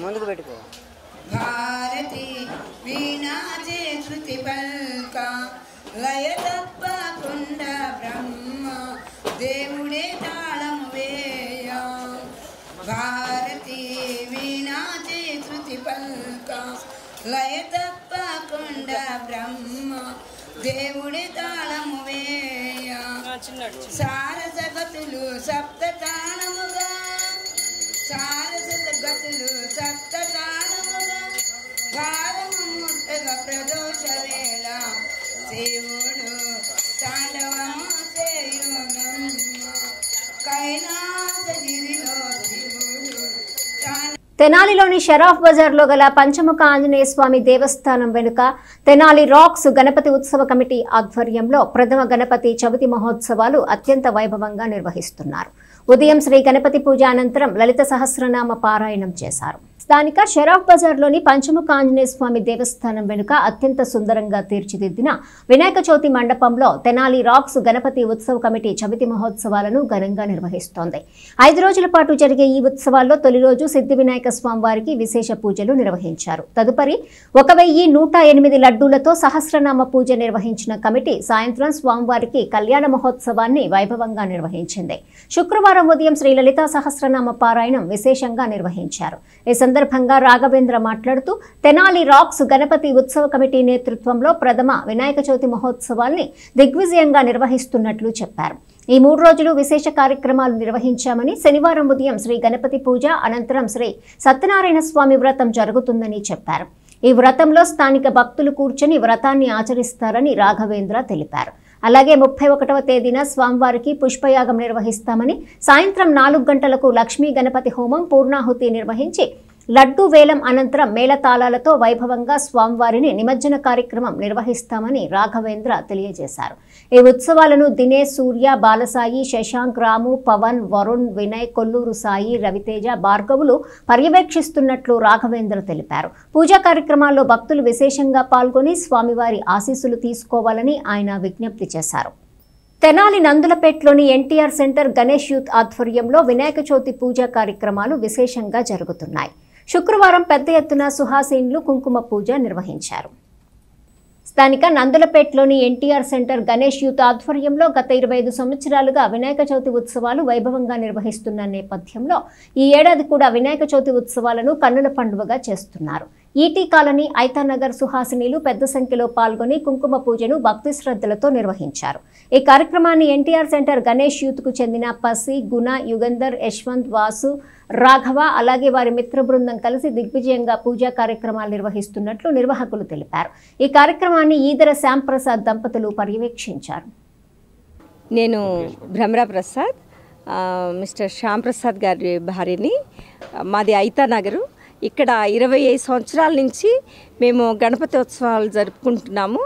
ముందుకు పెట్టుకో. భారతి వీణాజే శృతి పల్క లయ తప్పకుండ బ్రహ్మ దేవుడే తాళము వేయ. భారతి వీణాజే శృతి పల్క లయ తప్పకుండ బ్రహ్మ దేవుడే తాళము వేయ. సార జగతులు సప్త తాళముగా, సార జగతులు సప్త తాళముగా, భారము ముట్టగా ప్రదోష వేళ శివుడు తాండవము చేయునమ్మ. కైలాసగిరిలో శివుడు తెనాలిలోని షరాఫ్ బజార్లో గల పంచముఖ ఆంజనేయ స్వామి దేవస్థానం వెనుక తెనాలి రాక్స్ గణపతి ఉత్సవ కమిటీ ఆధ్వర్యంలో ప్రథమ గణపతి చవితి మహోత్సవాలు అత్యంత వైభవంగా నిర్వహిస్తున్నారు. ఉదయం శ్రీ గణపతి పూజ అనంతరం లలిత సహస్రనామ పారాయణం చేశారు. స్థానిక షరాఫ్ బజార్లోని పంచముఖ ఆంజనేయ స్వామి దేవస్థానం వెనుక అత్యంత సుందరంగా తీర్చిదిద్దిన వినాయక చవితి మండపంలో తెనాలి రాక్స్ గణపతి ఉత్సవ కమిటీ చవితి మహోత్సవాలను ఘనంగా నిర్వహిస్తోంది. 5 రోజుల పాటు జరిగే ఈ ఉత్సవాల్లో తొలి రోజు సిద్ధి వినాయక స్వామి వారికి విశేష పూజలు నిర్వహించారు. తదుపరి 1108 లడ్డూలతో సహస్రనామ పూజ నిర్వహించిన కమిటీ సాయంత్రం స్వామివారికి కళ్యాణ మహోత్సవాన్ని వైభవంగా నిర్వహించింది. శుక్రవారం ఉదయం శ్రీ లలితా సహస్రనామ పారాయణం విశేషంగా నిర్వహించారు. ఈ సందర్భంగా రాఘవేంద్ర మాట్లాడుతూ తెనాలి రాక్స్ గణపతి ఉత్సవ కమిటీ నేతృత్వంలో ప్రథమ వినాయక చవితి మహోత్సవాల్ని దిగ్విజయంగా నిర్వహిస్తున్నట్లు చెప్పారు. ఈ 3 రోజులు విశేష కార్యక్రమాలు నిర్వహించామని, శనివారం ఉదయం శ్రీ గణపతి పూజ అనంతరం శ్రీ సత్యనారాయణ స్వామి వ్రతం జరుగుతుందని చెప్పారు. ఈ వ్రతంలో స్థానిక భక్తులు కూర్చొని వ్రతాన్ని ఆచరిస్తారని రాఘవేంద్ర తెలిపారు. అలాగే 31వ తేదీన స్వామివారికి పుష్పయాగం నిర్వహిస్తామని, సాయంత్రం 4 గంటలకు లక్ష్మీ గణపతి హోమం పూర్ణాహుతి నిర్వహించి లడ్డూ వేలం అనంతరం మేళతాళాలతో వైభవంగా స్వామివారిని నిమజ్జన కార్యక్రమం నిర్వహిస్తామని రాఘవేంద్ర తెలియజేశారు. ఈ ఉత్సవాలను దినేష్, సూర్య, బాలసాయి, శశాంక్, రాము, పవన్, వరుణ్, వినయ్, కొల్లూరు సాయి, రవితేజ, భార్గవులు పర్యవేక్షిస్తున్నట్లు రాఘవేంద్ర తెలిపారు. పూజా కార్యక్రమాల్లో భక్తులు విశేషంగా పాల్గొని స్వామివారి ఆశీస్సులు తీసుకోవాలని ఆయన విజ్ఞప్తి చేశారు. తెనాలి నందులపేటలోని ఎన్టీఆర్ సెంటర్ గణేష్ యూత్ ఆధ్వర్యంలో వినాయక చవితి పూజా కార్యక్రమాలు విశేషంగా జరుగుతున్నాయి. శుక్రవారం పెద్ద ఎత్తున సుహాసిన్లు కుంకుమ పూజ నిర్వహించారు. స్థానిక నందులపేటలోని ఎన్టీఆర్ సెంటర్ గణేష్ యూత్ ఆధ్వర్యంలో గత 25 సంవత్సరాలుగా వినాయక చవితి ఉత్సవాలు వైభవంగా నిర్వహిస్తున్న నేపథ్యంలో ఈ ఏడాది కూడా వినాయక చవితి ఉత్సవాలను కన్నుల పండుగగా చేస్తున్నారు. ఈటీ కాలనీ, ఐతానగర్ సుహాసినీలు పెద్ద సంఖ్యలో పాల్గొని కుంకుమ పూజను భక్తి శ్రద్ధలతో నిర్వహించారు. ఈ కార్యక్రమాన్ని ఎన్టీఆర్ సెంటర్ గణేష్ యూత్ కు చెందిన పసి, గుణ, యుగంధర్, యశ్వంత్, వాసు, రాఘవ అలాగే వారి మిత్ర బృందం కలిసి దిగ్విజయంగా పూజా కార్యక్రమాలు నిర్వహిస్తున్నట్లు నిర్వాహకులు తెలిపారు. ఈ కార్యక్రమాన్ని ఈదర శ్యాంప్రసాద్ దంపతులు పర్యవేక్షించారు. నేను భ్రమరా ప్రసాద్, మిస్టర్ శ్యాంప్రసాద్ గారి భార్యని. మాది ఐతానగరు. ఇక్కడ 25 సంవత్సరాల నుంచి మేము గణపతి ఉత్సవాలు జరుపుకుంటున్నాము.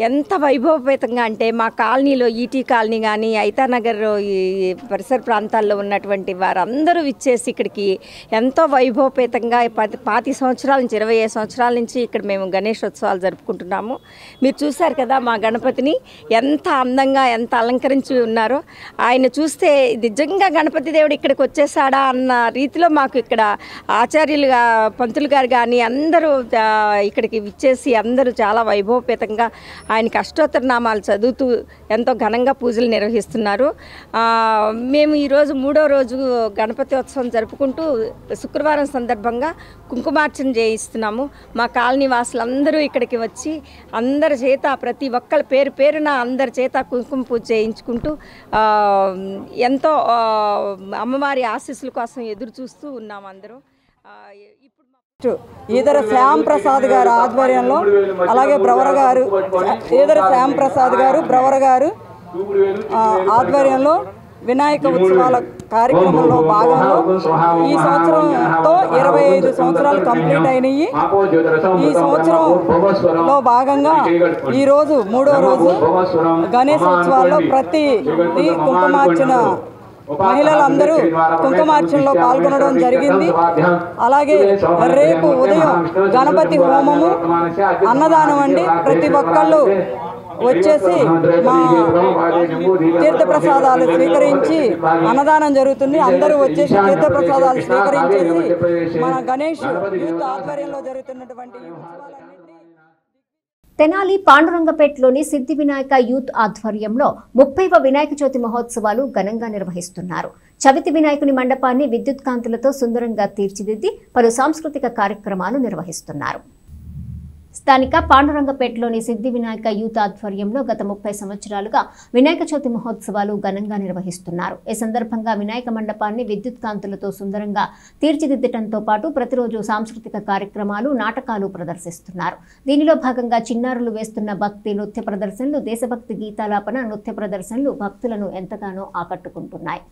ఎంత వైభవపేతంగా అంటే మా కాలనీలో ఈటీ కాలనీ కానీ ఐతానగర్ ఈ పరిసర ప్రాంతాల్లో ఉన్నటువంటి వారందరూ ఇచ్చేసి ఇక్కడికి ఎంతో వైభవపేతంగా 25 సంవత్సరాల నుంచి 25 సంవత్సరాల నుంచి ఇక్కడ మేము గణేష్ ఉత్సవాలు జరుపుకుంటున్నాము. మీరు చూశారు కదా మా గణపతిని ఎంత అందంగా ఎంత అలంకరించి ఉన్నారో. ఆయన చూస్తే నిజంగా గణపతి దేవుడు ఇక్కడికి వచ్చేసాడా అన్న రీతిలో మాకు ఇక్కడ ఆచార్యులుగా పంతులు గారు కానీ అందరూ ఇక్కడికి విచ్చేసి అందరూ చాలా వైభవపేతంగా ఆయనకి అష్టోత్తర నామాలు చదువుతూ ఎంతో ఘనంగా పూజలు నిర్వహిస్తున్నారు. మేము ఈరోజు 3వ రోజు గణపతి ఉత్సవం జరుపుకుంటూ శుక్రవారం సందర్భంగా కుంకుమార్చన చేయిస్తున్నాము. మా కాలనీ వాసులందరూ ఇక్కడికి వచ్చి అందరి చేత ప్రతి ఒక్కరి పేరు పేరున అందరి చేత కుంకుమ పూజ చేయించుకుంటూ ఎంతో అమ్మవారి ఆశీస్సుల కోసం ఎదురు చూస్తూ ఉన్నాము అందరూ. ఈదర శ్యామ్ ప్రసాద్ గారు ఆధ్వర్యంలో అలాగే ఈదర శ్యామ్ ప్రసాద్ గారు బ్రవర్ గారు ఆధ్వర్యంలో వినాయక ఉత్సవాల కార్యక్రమంలో భాగంలో ఈ సంవత్సరంతో 25 సంవత్సరాలు కంప్లీట్ అయినాయి. ఈ సంవత్సరంలో భాగంగా ఈరోజు 3వ రోజు గణేష్ ఉత్సవాల్లో ప్రతి కుంకుమార్చన మహిళలందరూ కుంకుమార్చనలో పాల్గొనడం జరిగింది. అలాగే రేపు ఉదయం గణపతి హోమము, అన్నదానం అండి. ప్రతి ఒక్కళ్ళు వచ్చేసి మా తీర్థప్రసాదాలు స్వీకరించి అన్నదానం జరుగుతుంది. అందరూ వచ్చేసి తీర్థప్రసాదాలు స్వీకరించేసి మన గణేష్ యూత్ ఆధ్వర్యంలో జరుగుతున్నటువంటి తెనాలి పాండురంగపేటలోని సిద్ధి వినాయక యూత్ ఆధ్వర్యంలో 30వ వినాయక చవితి మహోత్సవాలు ఘనంగా నిర్వహిస్తున్నారు. చవితి వినాయకుని మండపాన్ని విద్యుత్ కాంతులతో సుందరంగా తీర్చిదిద్ది పలు సాంస్కృతిక కార్యక్రమాలు నిర్వహిస్తున్నారు. స్థానిక పాండురంగపేటలోని సిద్ధి వినాయక యూత్ ఆధ్వర్యంలో గత 30 సంవత్సరాలుగా వినాయక చవితి మహోత్సవాలు ఘనంగా నిర్వహిస్తున్నారు. ఈ సందర్భంగా వినాయక మండపాన్ని విద్యుత్ కాంతులతో సుందరంగా తీర్చిదిద్దటంతో పాటు ప్రతిరోజు సాంస్కృతిక కార్యక్రమాలు, నాటకాలు ప్రదర్శిస్తున్నారు. దీనిలో భాగంగా చిన్నారులు వేస్తున్న భక్తి నృత్య ప్రదర్శనలు, దేశభక్తి గీతాలాపన నృత్య ప్రదర్శనలు భక్తులను ఎంతగానో ఆకట్టుకుంటున్నాయి.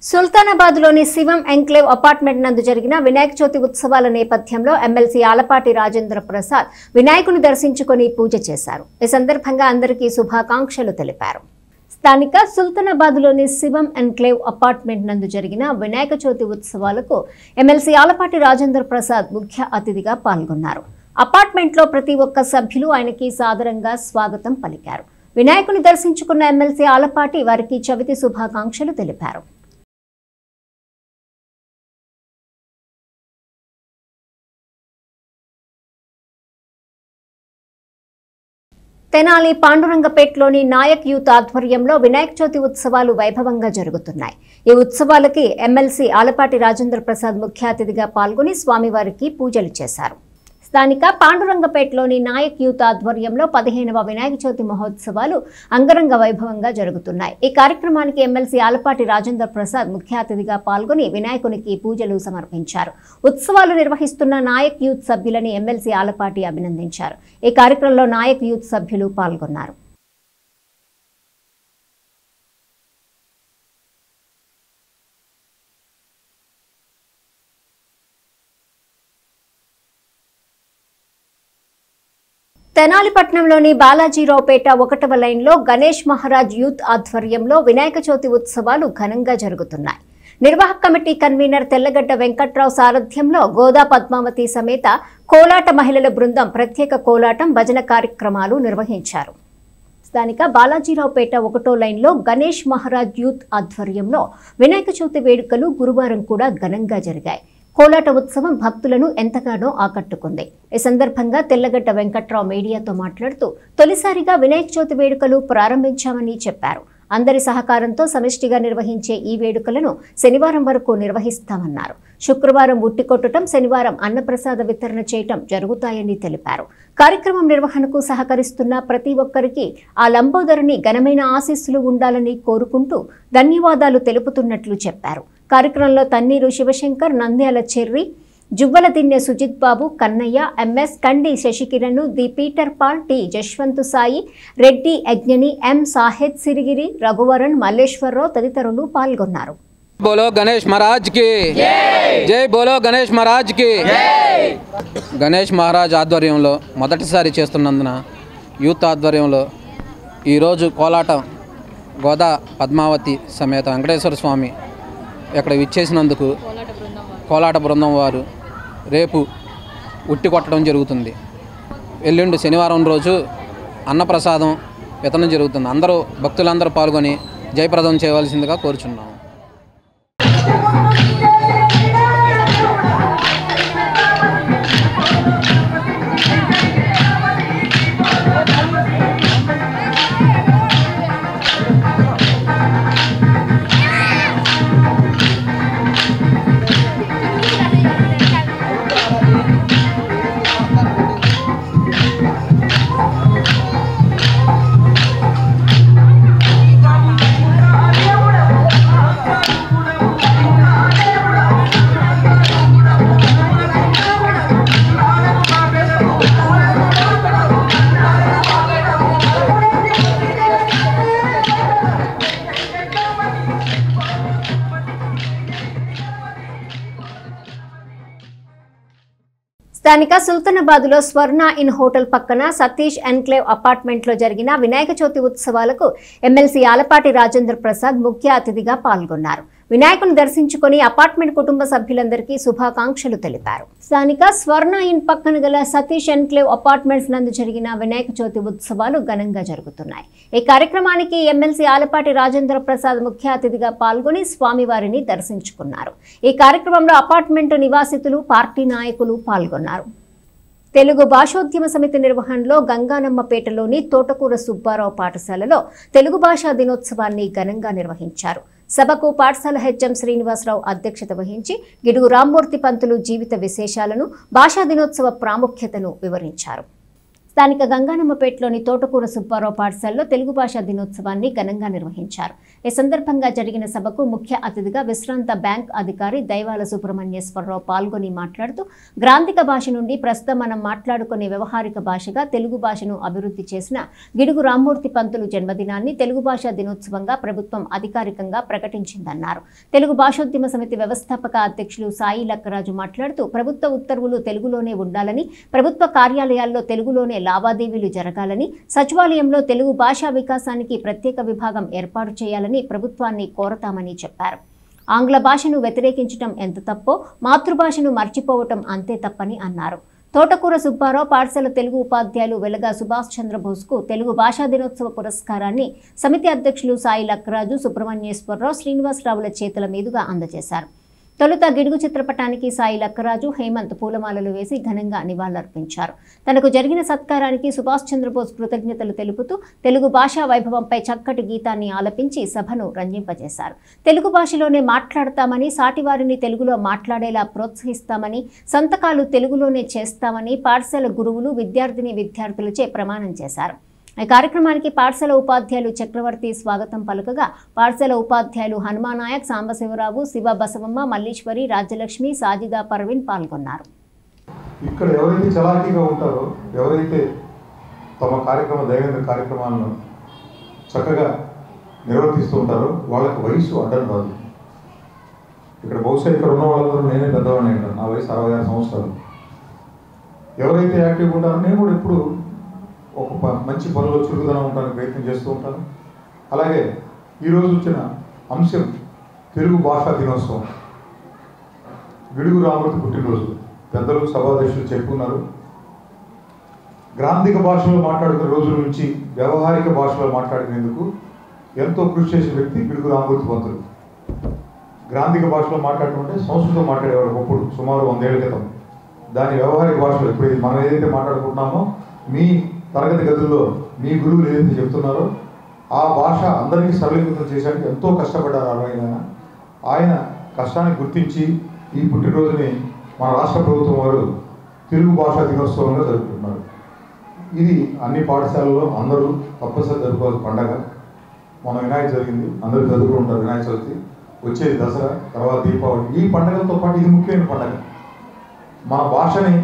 సుల్తానాబాద్లోని శివం ఎంక్లేవ్ అపార్ట్మెంట్ నందు జరిగిన వినాయక చవితి ఉత్సవాల నేపథ్యంలో ఎమ్మెల్సీ ఆలపాటి రాజేంద్ర ప్రసాద్ వినాయకుని దర్శించుకొని పూజ చేశారు. ఈ సందర్భంగా అందరికీ శుభాకాంక్షలు తెలిపారు. స్థానిక సుల్తానాబాద్లోని శివం ఎంక్లేవ్ అపార్ట్మెంట్ నందు జరిగిన వినాయక చవితి ఉత్సవాలకు ఎమ్మెల్సీ ఆలపాటి రాజేంద్ర ప్రసాద్ ముఖ్య అతిథిగా పాల్గొన్నారు. అపార్ట్మెంట్లో ప్రతి ఒక్క సభ్యులు ఆయనకి సాదరంగా స్వాగతం పలికారు. వినాయకుని దర్శించుకున్న ఎమ్మెల్సీ ఆలపాటి వారికి చవితి శుభాకాంక్షలు తెలిపారు. తెనాలి పాండురంగపేటలోని నాయక్ యూత్ ఆధ్వర్యంలో వినాయక చవితి ఉత్సవాలు వైభవంగా జరుగుతున్నాయి. ఈ ఉత్సవాలకి ఎమ్మెల్సీ ఆలపాటి రాజేంద్ర ప్రసాద్ ముఖ్య అతిథిగా పాల్గొని స్వామివారికి పూజలు చేశారు. స్థానిక పాండురంగపేటలోని నాయక్ యూత్ ఆధ్వర్యంలో 15వ వినాయక చవితి మహోత్సవాలు అంగరంగ వైభవంగా జరుగుతున్నాయి. ఈ కార్యక్రమానికి ఎమ్మెల్సీ ఆలపాటి రాజేంద్ర ప్రసాద్ ముఖ్య అతిథిగా పాల్గొని వినాయకునికి పూజలు సమర్పించారు. ఉత్సవాలు నిర్వహిస్తున్న నాయక్ యూత్ సభ్యులని ఎమ్మెల్సీ ఆలపాటి అభినందించారు. ఈ కార్యక్రమంలో నాయక్ యూత్ సభ్యులు పాల్గొన్నారు. తెనాలిపట్నంలోని బాలాజీరావుపేట 1వ లైన్లో గణేష్ మహారాజ్ యూత్ ఆధ్వర్యంలో వినాయక చవితి ఉత్సవాలు ఘనంగా జరుగుతున్నాయి. నిర్వాహక కమిటీ కన్వీనర్ తెల్లగడ్డ వెంకట్రావు సారథ్యంలో గోదా పద్మావతి సమేత కోలాట మహిళల బృందం ప్రత్యేక కోలాటం భజన కార్యక్రమాలు నిర్వహించారు. స్థానిక బాలాజీరావుపేట 1వ లైన్లో గణేష్ మహారాజ్ యూత్ ఆధ్వర్యంలో వినాయక చవితి వేడుకలు గురువారం కూడా ఘనంగా జరిగాయి. కోలాట ఉత్సవం భక్తులను ఎంతగానో ఆకట్టుకుంది. ఈ సందర్భంగా తెల్లగడ్డ వెంకట్రావు మీడియాతో మాట్లాడుతూ తొలిసారిగా వినాయక చవితి వేడుకలు ప్రారంభించామని చెప్పారు. అందరి సహకారంతో సమిష్టిగా నిర్వహించే ఈ వేడుకలను శనివారం వరకు నిర్వహిస్తామన్నారు. శుక్రవారం ఉట్టి కొట్టడం, శనివారం అన్నప్రసాద వితరణ చేయటం జరుగుతాయని తెలిపారు. కార్యక్రమం నిర్వహణకు సహకరిస్తున్న ప్రతి ఒక్కరికి ఆ లంబోదరుని ఘనమైన ఆశీస్సులు ఉండాలని కోరుకుంటూ ధన్యవాదాలు తెలుపుతున్నట్లు చెప్పారు. కార్యక్రమంలో Tanneeru Sivashankar, Nandyala Cherry, Juvvala Dinne Sujith Babu, Kannaiah, MS Kandi Sasikiran, D Peter Paul, T Jaswanth Sai, Reddy Yagnani, M Sahed Sirigiri, Raghuvaran, Malleswararao తదితరులు పాల్గొన్నారు. బోలో గణేష్ మహారాజ్ కి జై, బోలో గణేష్ మహారాజ్ కి. గణేష్ మహారాజ్ ఆధ్వర్యంలో మొదటిసారి చేస్తున్నందున యూత్ ఆధ్వర్యంలో ఈరోజు కోలాటం గోదా పద్మావతి సమేత వెంకటేశ్వర స్వామి ఇక్కడ విచ్చేసినందుకు కోలాట బృందం వారు రేపు ఉట్టి కొట్టడం జరుగుతుంది. ఎల్లుండి శనివారం రోజు అన్నప్రసాదం వితరణ జరుగుతుంది. అందరూ భక్తులందరూ పాల్గొని జయప్రదం చేయవలసిందిగా కోరుచున్నాము. స్థానిక సుల్తానాబాద్లో స్వర్ణ ఇన్ హోటల్ పక్కన సతీష్ ఎన్క్లేవ్ అపార్ట్మెంట్లో జరిగిన వినాయక చవితి ఉత్సవాలకు ఎమ్మెల్సీ ఆలపాటి రాజేంద్ర ప్రసాద్ ముఖ్య అతిథిగా పాల్గొన్నారు. వినాయకుని దర్శించుకుని అపార్ట్మెంట్ కుటుంబ సభ్యులందరికీ శుభాకాంక్షలు తెలిపారు. స్థానిక స్వర్ణ ఇన్ పక్కన గల సతీష్ ఎన్క్లేవ్ అపార్ట్మెంట్స్ నందు జరిగిన వినాయక చవితి ఉత్సవాలు ఘనంగా జరుగుతున్నాయి. ఈ కార్యక్రమానికి ఎమ్మెల్సీ ఆలపాటి రాజేంద్ర ప్రసాద్ ముఖ్య అతిథిగా పాల్గొని స్వామివారిని దర్శించుకున్నారు. ఈ కార్యక్రమంలో అపార్ట్మెంట్ నివాసితులు, పార్టీ నాయకులు పాల్గొన్నారు. తెలుగు భాషోద్యమ సమితి నిర్వహణలో గంగానమ్మపేటలోని తోటకూర సుబ్బారావు పాఠశాలలో తెలుగు భాషా దినోత్సవాన్ని ఘనంగా నిర్వహించారు. సభకు పాఠశాల హెచ్ఎం శ్రీనివాసరావు అధ్యక్షత వహించి గిడుగు రామ్మూర్తి పంతులు జీవిత విశేషాలను, భాషా దినోత్సవ ప్రాముఖ్యతను వివరించారు. స్థానిక గంగానమ్మపేటలోని తోటకూర సుబ్బారావు పాఠశాలలో తెలుగు భాషా దినోత్సవాన్ని ఘనంగా నిర్వహించారు. ఈ సందర్భంగా జరిగిన సభకు ముఖ్య అతిథిగా విశ్రాంత బ్యాంక్ అధికారి దైవాల సుబ్రహ్మణ్యేశ్వరరావు పాల్గొని మాట్లాడుతూ గ్రాంధిక భాష నుండి ప్రస్తుతం మనం మాట్లాడుకునే వ్యవహారిక భాషగా తెలుగు భాషను అభివృద్ధి చేసిన గిడుగు రామ్మూర్తి పంతులు జన్మదినాన్ని తెలుగు భాషా దినోత్సవంగా ప్రభుత్వం అధికారికంగా ప్రకటించిందన్నారు. తెలుగు భాషోద్యమ సమితి వ్యవస్థాపక అధ్యక్షులు సాయి లక్కరాజు మాట్లాడుతూ ప్రభుత్వ ఉత్తర్వులు తెలుగులోనే ఉండాలని, ప్రభుత్వ కార్యాలయాల్లో తెలుగులోనే లావాదేవీలు జరగాలని, సచివాలయంలో తెలుగు భాషా వికాసానికి ప్రత్యేక విభాగం ఏర్పాటు చేయాలని ప్రభుత్వాన్ని కోరతామని చెప్పారు. ఆంగ్ల భాషను వ్యతిరేకించడం ఎంత తప్పో మాతృభాషను మర్చిపోవటం అంతే తప్పని అన్నారు. తోటకూర సుబ్బారావు పాఠశాల తెలుగు ఉపాధ్యాయులు వెలగా సుభాష్ చంద్రబోస్కు తెలుగు భాషా దినోత్సవ పురస్కారాన్ని సమితి అధ్యక్షులు సాయి లక్కరాజు, సుబ్రహ్మణ్యేశ్వరరావు, శ్రీనివాసరావుల చేతుల మీదుగా అందజేశారు. తొలుత గిడుగు చిత్రపటానికి సాయి లక్కరాజు, హేమంత్ పూలమాలలు వేసి ఘనంగా నివాళులర్పించారు. తనకు జరిగిన సత్కారానికి సుభాష్ చంద్రబోస్ కృతజ్ఞతలు తెలుపుతూ తెలుగు భాషా వైభవంపై చక్కటి గీతాన్ని ఆలపించి సభను రంజింపజేశారు. తెలుగు భాషలోనే మాట్లాడతామని, సాటివారిని తెలుగులో మాట్లాడేలా ప్రోత్సహిస్తామని, సంతకాలు తెలుగులోనే చేస్తామని పాఠశాల గురువులు, విద్యార్థులచే ప్రమాణం చేశారు. ఈ కార్యక్రమానికి పాఠశాల ఉపాధ్యాయులు చక్రవర్తి స్వాగతం పలుకగా పాఠశాల ఉపాధ్యాయులు హనుమానాయక్, సాంబశివరావు, శివ బసవమ్మ, మల్లీశ్వరి, రాజ్యలక్ష్మి, సాజిదా పర్వీన్ పాల్గొన్నారు. ఇక్కడ ఎవరైతే చలాకీగా ఉంటారో, ఎవరైతే తమ దైనందిన కార్యక్రమాలను చక్కగా నిర్వర్తిస్తూ ఉంటారో వాళ్ళకి వయసు అడ్డం రాదు. ఇక్కడ బహుశా ఇక్కడ ఉన్న వాళ్ళందరూ నేనే పెద్దవాడిని అంటాను. నా వయసు 66 సంవత్సరాలు. ఎవరైతే యాక్టివ్గా ఉంటారో నేను కూడా ఎప్పుడు ఒక మంచి పనుల్లో చురుకుదనం ఉండడానికి ప్రయత్నం చేస్తూ ఉంటాను. అలాగే ఈరోజు వచ్చిన అంశం తెలుగు భాషా దినోత్సవం, గిడుగు రామ్మూర్తి పుట్టినరోజు. పెద్దలు, సభాధ్యక్షులు చెప్పుకున్నారు. గ్రాంధిక భాషలో మాట్లాడుకునే రోజుల నుంచి వ్యవహారిక భాషలో మాట్లాడుకునేందుకు ఎంతో కృషి చేసిన వ్యక్తి గిడుగు రామ్మూర్తి పంతులు. గ్రాంధిక భాషలో మాట్లాడుకుంటే సంస్కృతం మాట్లాడేవాడు ఒకప్పుడు, సుమారు 100 ఏళ్ల క్రితం. దాని వ్యవహారిక భాషలో ఇప్పుడు మనం ఏదైతే మాట్లాడుకుంటున్నామో, మీ తరగతి గదుల్లో మీ గురువులు ఏదైతే చెప్తున్నారో ఆ భాష అందరికీ సరళీకృతం చేయడానికి ఎంతో కష్టపడ్డారు. ఆయన కష్టాన్ని గుర్తించి ఈ పుట్టినరోజుని మన రాష్ట్ర ప్రభుత్వం వారు తెలుగు భాషా దినోత్సవంగా జరుపుకుంటున్నారు. ఇది అన్ని పాఠశాలల్లో అందరూ తప్పనిసరి జరుపుకోవాల్సిన పండగ. మన వినాయక జరిగింది, అందరూ జరుపుకుంటారు వినాయక చవితి. వచ్చేది దసరా, తర్వాత దీపావళి. ఈ పండుగలతో పాటు ఇది ముఖ్యమైన పండగ. మన భాషని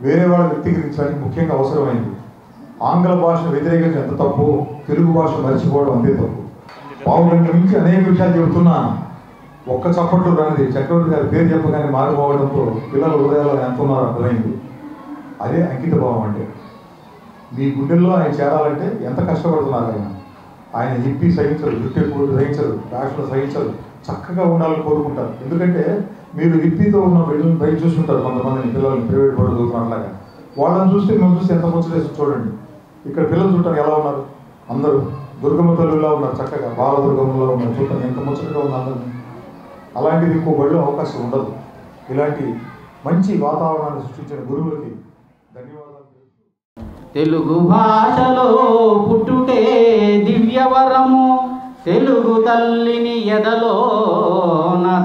వేరే వాళ్ళు వ్యక్తీకరించడానికి ముఖ్యంగా అవసరమైంది. ఆంగ్ల భాషను వ్యతిరేకించడం ఎంత తప్పు, తెలుగు భాష మర్చిపోవడం అంతే తప్పు. పావుగంట నుంచి అనేక విషయాలు చెబుతున్నా ఒక్క చప్పట్లు రానిది. చక్రవర్తి గారి పేరు చెప్పగానే మారిపోవడంతో పిల్లల హృదయాల్లో ఎంత ఉన్నారో అర్థమైంది. అదే అంకిత భావం అంటే. మీ గుండెల్లో ఆయన చేరాలంటే ఎంత కష్టపడుతున్నారు. ఆయన హిప్పి సహించరు, జుట్టు ఎక్కువ సహించరు, ఫ్యాషన్లు సహించరు, చక్కగా ఉండాలని కోరుకుంటారు. ఎందుకంటే మీరు హిప్పీతో ఉన్న బిడ్డలను బయట చూస్తుంటారు, కొంతమందిని పిల్లల్ని ప్రైవేట్ బోర్డు చదువుతున్నట్లాగా. వాళ్ళని చూస్తే మేము చూస్తే ఎంత ముచ్చటేసి చూడండి. ఇక్కడ పిల్లలు చూడటానికి ఎలా ఉన్నారు, అందరూ దుర్గమ్మ తల్లులా ఉన్నారు, చక్కగా బాలదుర్గమ్మలా ఉన్నారు. చూడటానికి ఎంత ముచ్చటగా ఉంది అందరినీ. అలాంటిది ఇంకో బడిలో అవకాశం ఉండదు. ఇలాంటి మంచి వాతావరణాన్ని సృష్టించిన గురువులకి ధన్యవాదాలు. తెలుగు భాషలో పుట్టుటే దివ్యవరము, తెలుగు తల్లిని ఎదలో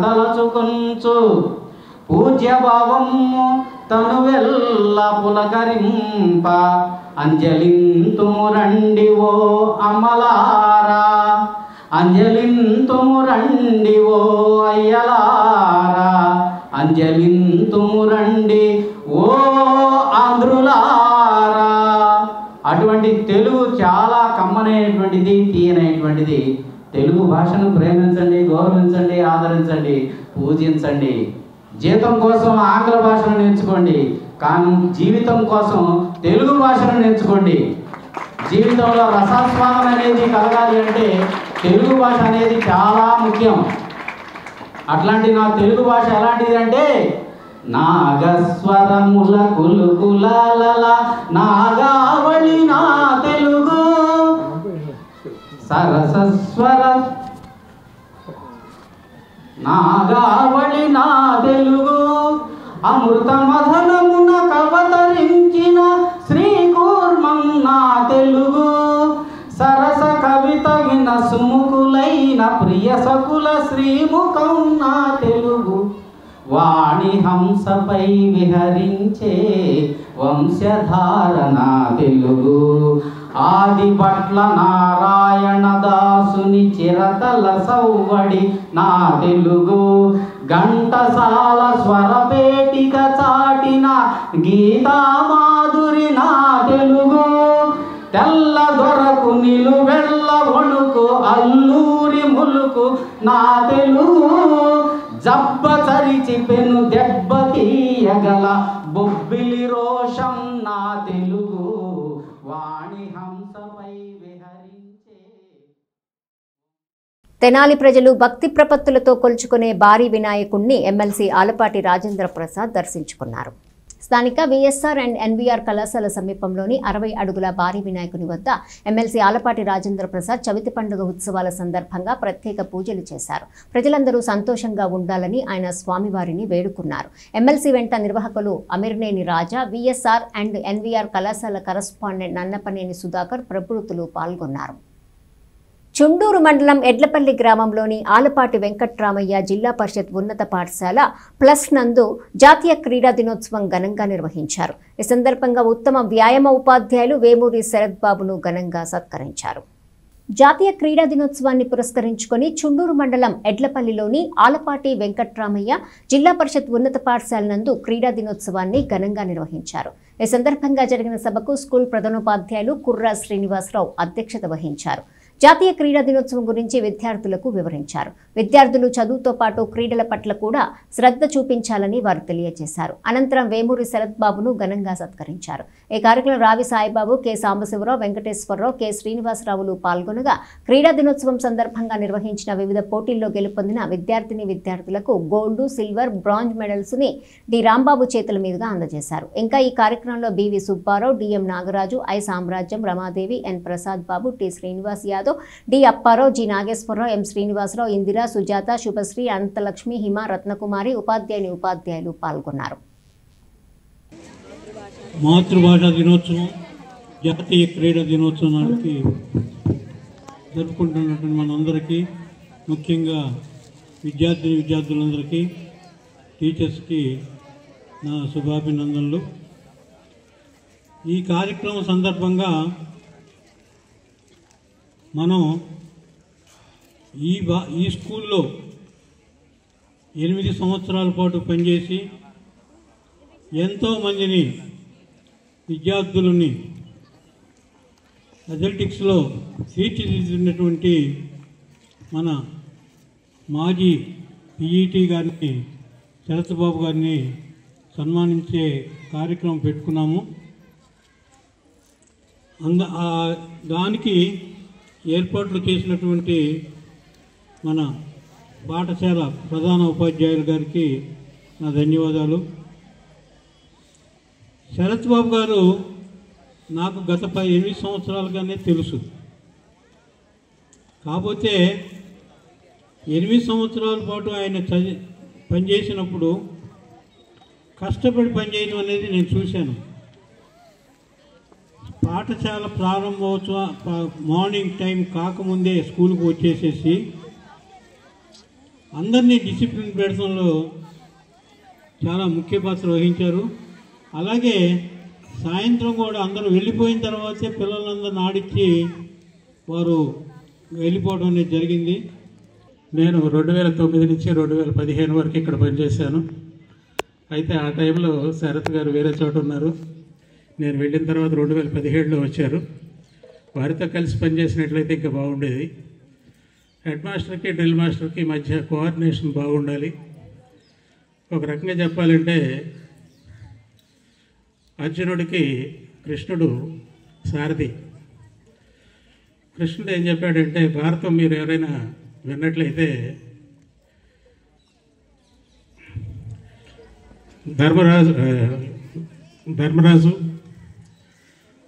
తలచుకొంచు, పూజ్యభావము తనువెల్ల పులకరింప, అంజలింతుము రండి ఓ అమ్మలారా, అంజలింతుము రండి ఓ అయ్యలారా, అంజలింతుము రండి ఓ ఆంధ్రులారా. అటువంటి తెలుగు చాలా కమ్మనైనటువంటిది, తీయనైనటువంటిది. తెలుగు భాషను ప్రేమించండి, గౌరవించండి, ఆదరించండి, పూజించండి. జీతం కోసం ఆంగ్ల భాషను నేర్చుకోండి, కానీ జీవితం కోసం తెలుగు భాషను నేర్చుకోండి. జీవితంలో రసాస్వాదం అనేది కలగాలి అంటే తెలుగు భాష అనేది చాలా ముఖ్యం. అట్లాంటి నా తెలుగు భాష ఎలాంటిది అంటే నాగస్వరముల కులుకులాల నాగావళి నా తెలుగు సరసస్వర నాగావళి నా తెలుగు అమృత మధనమున కవతరించిన శ్రీకూర్మం నా తెలుగు సరస కవిత విన సుముకులైన ప్రియ సకుల శ్రీముఖం నా తెలుగు వాణి హంసపై విహరించే వంశధారణ తెలుగు ఆది పట్ల నారాయణ దాసుని చిరతల సౌవడి నా తెలుగు ఘంటసాల స్వరపేటిక చాటిన గీతామాధురి నా తెలుగు తెల్ల దొరకు నిలువెల్ల వణుకు అల్లూరి ములుకు నా తెలుగు జబ్బ చరిచి పెను దెబ్బ తీయగల బొబ్బిలి రోషం నా తెలుగు వాణి హంసపై విహరించే. తెనాలి ప్రజలు భక్తి ప్రపత్తులతో కొలుచుకునే భారీ వినాయకుణ్ణి ఎమ్మెల్సీ ఆలపాటి రాజేంద్ర ప్రసాద్ దర్శించుకున్నారు. స్థానిక విఎస్ఆర్ అండ్ ఎన్వీఆర్ కళాశాల సమీపంలోని 60 అడుగుల భారీ వినాయకుని వద్ద ఎమ్మెల్సీ ఆలపాటి రాజేంద్ర ప్రసాద్ చవితి పండుగ ఉత్సవాల సందర్భంగా ప్రత్యేక పూజలు చేశారు. ప్రజలందరూ సంతోషంగా ఉండాలని ఆయన స్వామివారిని వేడుకున్నారు. ఎమ్మెల్సీ వెంట నిర్వాహకులు అమీర్నేని రాజా, విఎస్ఆర్ అండ్ ఎన్వీఆర్ కళాశాల కరస్పాండెంట్ నన్నపనేని సుధాకర్ ప్రభుత్తులు పాల్గొన్నారు. చుండూరు మండలం ఎడ్లపల్లి గ్రామంలోని ఆలపాటి వెంకట్రామయ్య జిల్లా పరిషత్ ఉన్నత పాఠశాల ప్లస్ నందు జాతీయ క్రీడా దినోత్సవం ఘనంగా నిర్వహించారు. ఈ సందర్భంగా ఉత్తమ వ్యాయామ ఉపాధ్యాయులు వేమూరి శరత్ బాబును ఘనంగా సత్కరించారు. జాతీయ క్రీడా దినోత్సవాన్ని పురస్కరించుకొని చుండూరు మండలం ఎడ్లపల్లిలోని ఆలపాటి వెంకట్రామయ్య జిల్లా పరిషత్ ఉన్నత పాఠశాల నందు క్రీడా దినోత్సవాన్ని ఘనంగా నిర్వహించారు. ఈ సందర్భంగా జరిగిన సభకు స్కూల్ ప్రధానోపాధ్యాయులు కుర్రా శ్రీనివాసరావు అధ్యక్షత వహించారు. జాతీయ క్రీడా దినోత్సవం గురించి విద్యార్థులకు వివరించారు. విద్యార్థులు చదువుతో పాటు క్రీడల పట్ల కూడా శ్రద్ధ చూపించాలని వారు తెలియజేశారు. అనంతరం వేమూరి శరత్ బాబును ఘనంగా సత్కరించారు. ఈ కార్యక్రమంలో రావి సాయిబాబు, కె సాంబశివరావు, వెంకటేశ్వరరావు, కె శ్రీనివాసరావులు పాల్గొనగా క్రీడా దినోత్సవం సందర్భంగా నిర్వహించిన వివిధ పోటీల్లో గెలుపొందిన విద్యార్థులకు గోల్డ్, సిల్వర్, బ్రాంజ్ మెడల్స్ ని డి రాంబాబు చేతుల మీదుగా అందజేశారు. ఇంకా ఈ కార్యక్రమంలో BV Subbarao, DM Nagaraju, I Samrajyam, Ramadevi, N Prasad Babu, T Srinivas Yadav, D Apparao, G Nageswararao, M Srinivasarao, Indira, Sujatha, Subhasri, Ananthalakshmi, Hima, Ratnakumari, ఉపాధ్యాయులు పాల్గొన్నారు. మాతృభాషా దినోత్సవం, జాతీయ క్రీడా దినోత్సవం నాటికి జరుపుకుంటున్నటువంటి మనందరికీ, ముఖ్యంగా విద్యార్థులందరికీ, టీచర్స్కి నా శుభాభినందనలు. ఈ కార్యక్రమం సందర్భంగా మనం ఈ స్కూల్లో 8 సంవత్సరాల పాటు పనిచేసి ఎంతోమందిని విద్యార్థులని అథ్లెటిక్స్లో తీర్చిదిద్దినటువంటి మన మాజీ పిఈటి గారిని, శరత్ బాబు గారిని సన్మానించే కార్యక్రమం పెట్టుకున్నాము. దానికి ఏర్పాట్లు చేసినటువంటి మన పాఠశాల ప్రధాన ఉపాధ్యాయులు గారికి నా ధన్యవాదాలు. శరత్ బాబు గారు నాకు గత 8 సంవత్సరాలుగానే తెలుసు. కాకపోతే 8 సంవత్సరాల పాటు ఆయన పనిచేసినప్పుడు కష్టపడి పనిచేయడం అనేది నేను చూశాను. పాఠశాల ప్రారంభోత్సవ మార్నింగ్ టైం కాకముందే స్కూల్కి వచ్చేసేసి అందరినీ డిసిప్లిన్ పెడతంలో చాలా ముఖ్య పాత్ర వహించారు. అలాగే సాయంత్రం కూడా అందరూ వెళ్ళిపోయిన తర్వాతే పిల్లలందరిని ఆడించి వారు వెళ్ళిపోవడం అనేది జరిగింది. నేను 2009 నుంచి 2015 వరకు ఇక్కడ పనిచేశాను. అయితే ఆ టైంలో శరత్ గారు వేరే చోట ఉన్నారు. నేను వెళ్ళిన తర్వాత 2017లో వచ్చారు. వారితో కలిసి పనిచేసినట్లయితే ఇంకా బాగుండేది. హెడ్ మాస్టర్కి డ్రిల్ మాస్టర్కి మధ్య కోఆర్డినేషన్ బాగుండాలి. ఒక రకంగా చెప్పాలంటే అర్జునుడికి కృష్ణుడు సారథి. కృష్ణుడు ఏం చెప్పాడంటే, భారతం మీరు ఎవరైనా విన్నట్లయితే ధర్మరాజు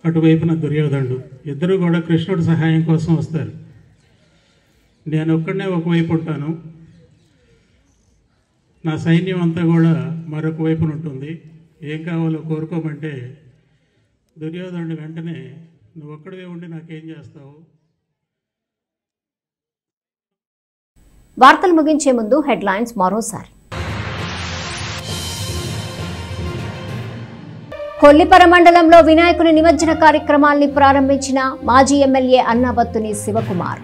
అటువైపున దుర్యోధనుడు ఇద్దరు కూడా కృష్ణుడి సహాయం కోసం వస్తారు. నేను ఒక్కడనే ఒకవైపు ఉంటాను, నా సైన్యం అంతా కూడా మరొక వైపున ఉంటుంది. ఏం కావాలో కోరుకోమంటే దుర్యోధనుడు వెంటనే నువ్వు ఒక్కడివే ఉండి నాకేం చేస్తావు. వార్తలు ముగించే ముందు హెడ్లైన్స్ మరోసారి. కొల్లిపర మండలంలో వినాయకుని నిమజ్జన కార్యక్రమాల్ని ప్రారంభించిన మాజీ ఎమ్మెల్యే అన్నాబత్తుని శివకుమార్.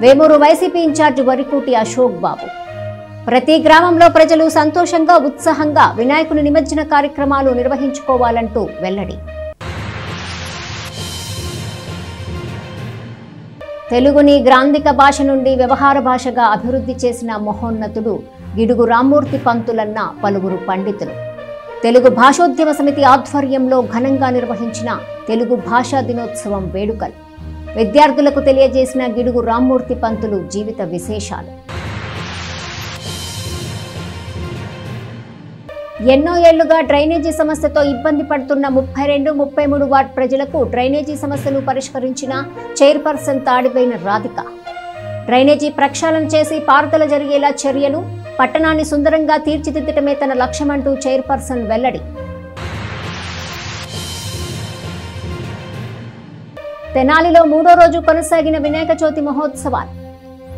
వేమూరు వైసీపీ ఇన్ఛార్జ్ వరికూటి అశోక్ బాబు. ప్రతి గ్రామంలో ప్రజలు సంతోషంగా ఉత్సాహంగా వినాయకుని నిమజ్జన కార్యక్రమాలు నిర్వహించుకోవాలంటూ వెల్లడి. తెలుగుని గ్రాంధిక భాష నుండి వ్యవహార భాషగా అభివృద్ధి చేసిన మహోన్నతుడు గిడుగు రామ్మూర్తి పంతులన్న పలువురు పండితులు. తెలుగు భాషోద్యమ సమితి ఆధ్వర్యంలో ఘనంగా నిర్వహించిన తెలుగు భాషా దినోత్సవం వేడుకలు. విద్యార్థులకు తెలియజేసిన గిడుగు రామ్మూర్తి పంతులు జీవిత విశేషాలు. ఎన్నో ఏళ్లుగా డ్రైనేజీ సమస్యతో ఇబ్బంది పడుతున్న 32, 33 వార్డ్ ప్రజలకు డ్రైనేజీ సమస్యలు పరిష్కరించిన చైర్పర్సన్ తాడిపోయిన రాధిక. డ్రైనేజీ ప్రక్షాళన చేసి పారుదల జరిగేలా చర్యలు, పట్టణాన్ని సుందరంగా తీర్చిదిద్దటమే తన లక్ష్యమంటూ చైర్పర్సన్ వెల్లడి. తెనాలిలో 3వ రోజు కొనసాగిన వినాయక చవితి మహోత్సవాలు.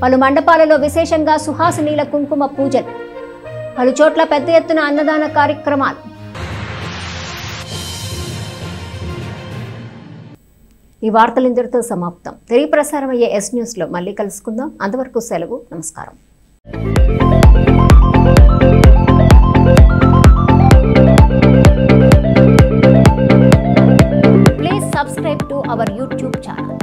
పలు మండపాలలో విశేషంగా సుహాసినీల కుంకుమ పూజలు. పలు చోట్ల పెద్ద ఎత్తున అన్నదాన కార్యక్రమాలు. ఈ వార్తలు ఇంతటితో సమాప్తం. తిరిగి ప్రసారమయ్యే ఎస్ న్యూస్లో మళ్ళీ కలుసుకుందాం. అంతవరకు సెలవు. నమస్కారం. Please subscribe to our YouTube channel.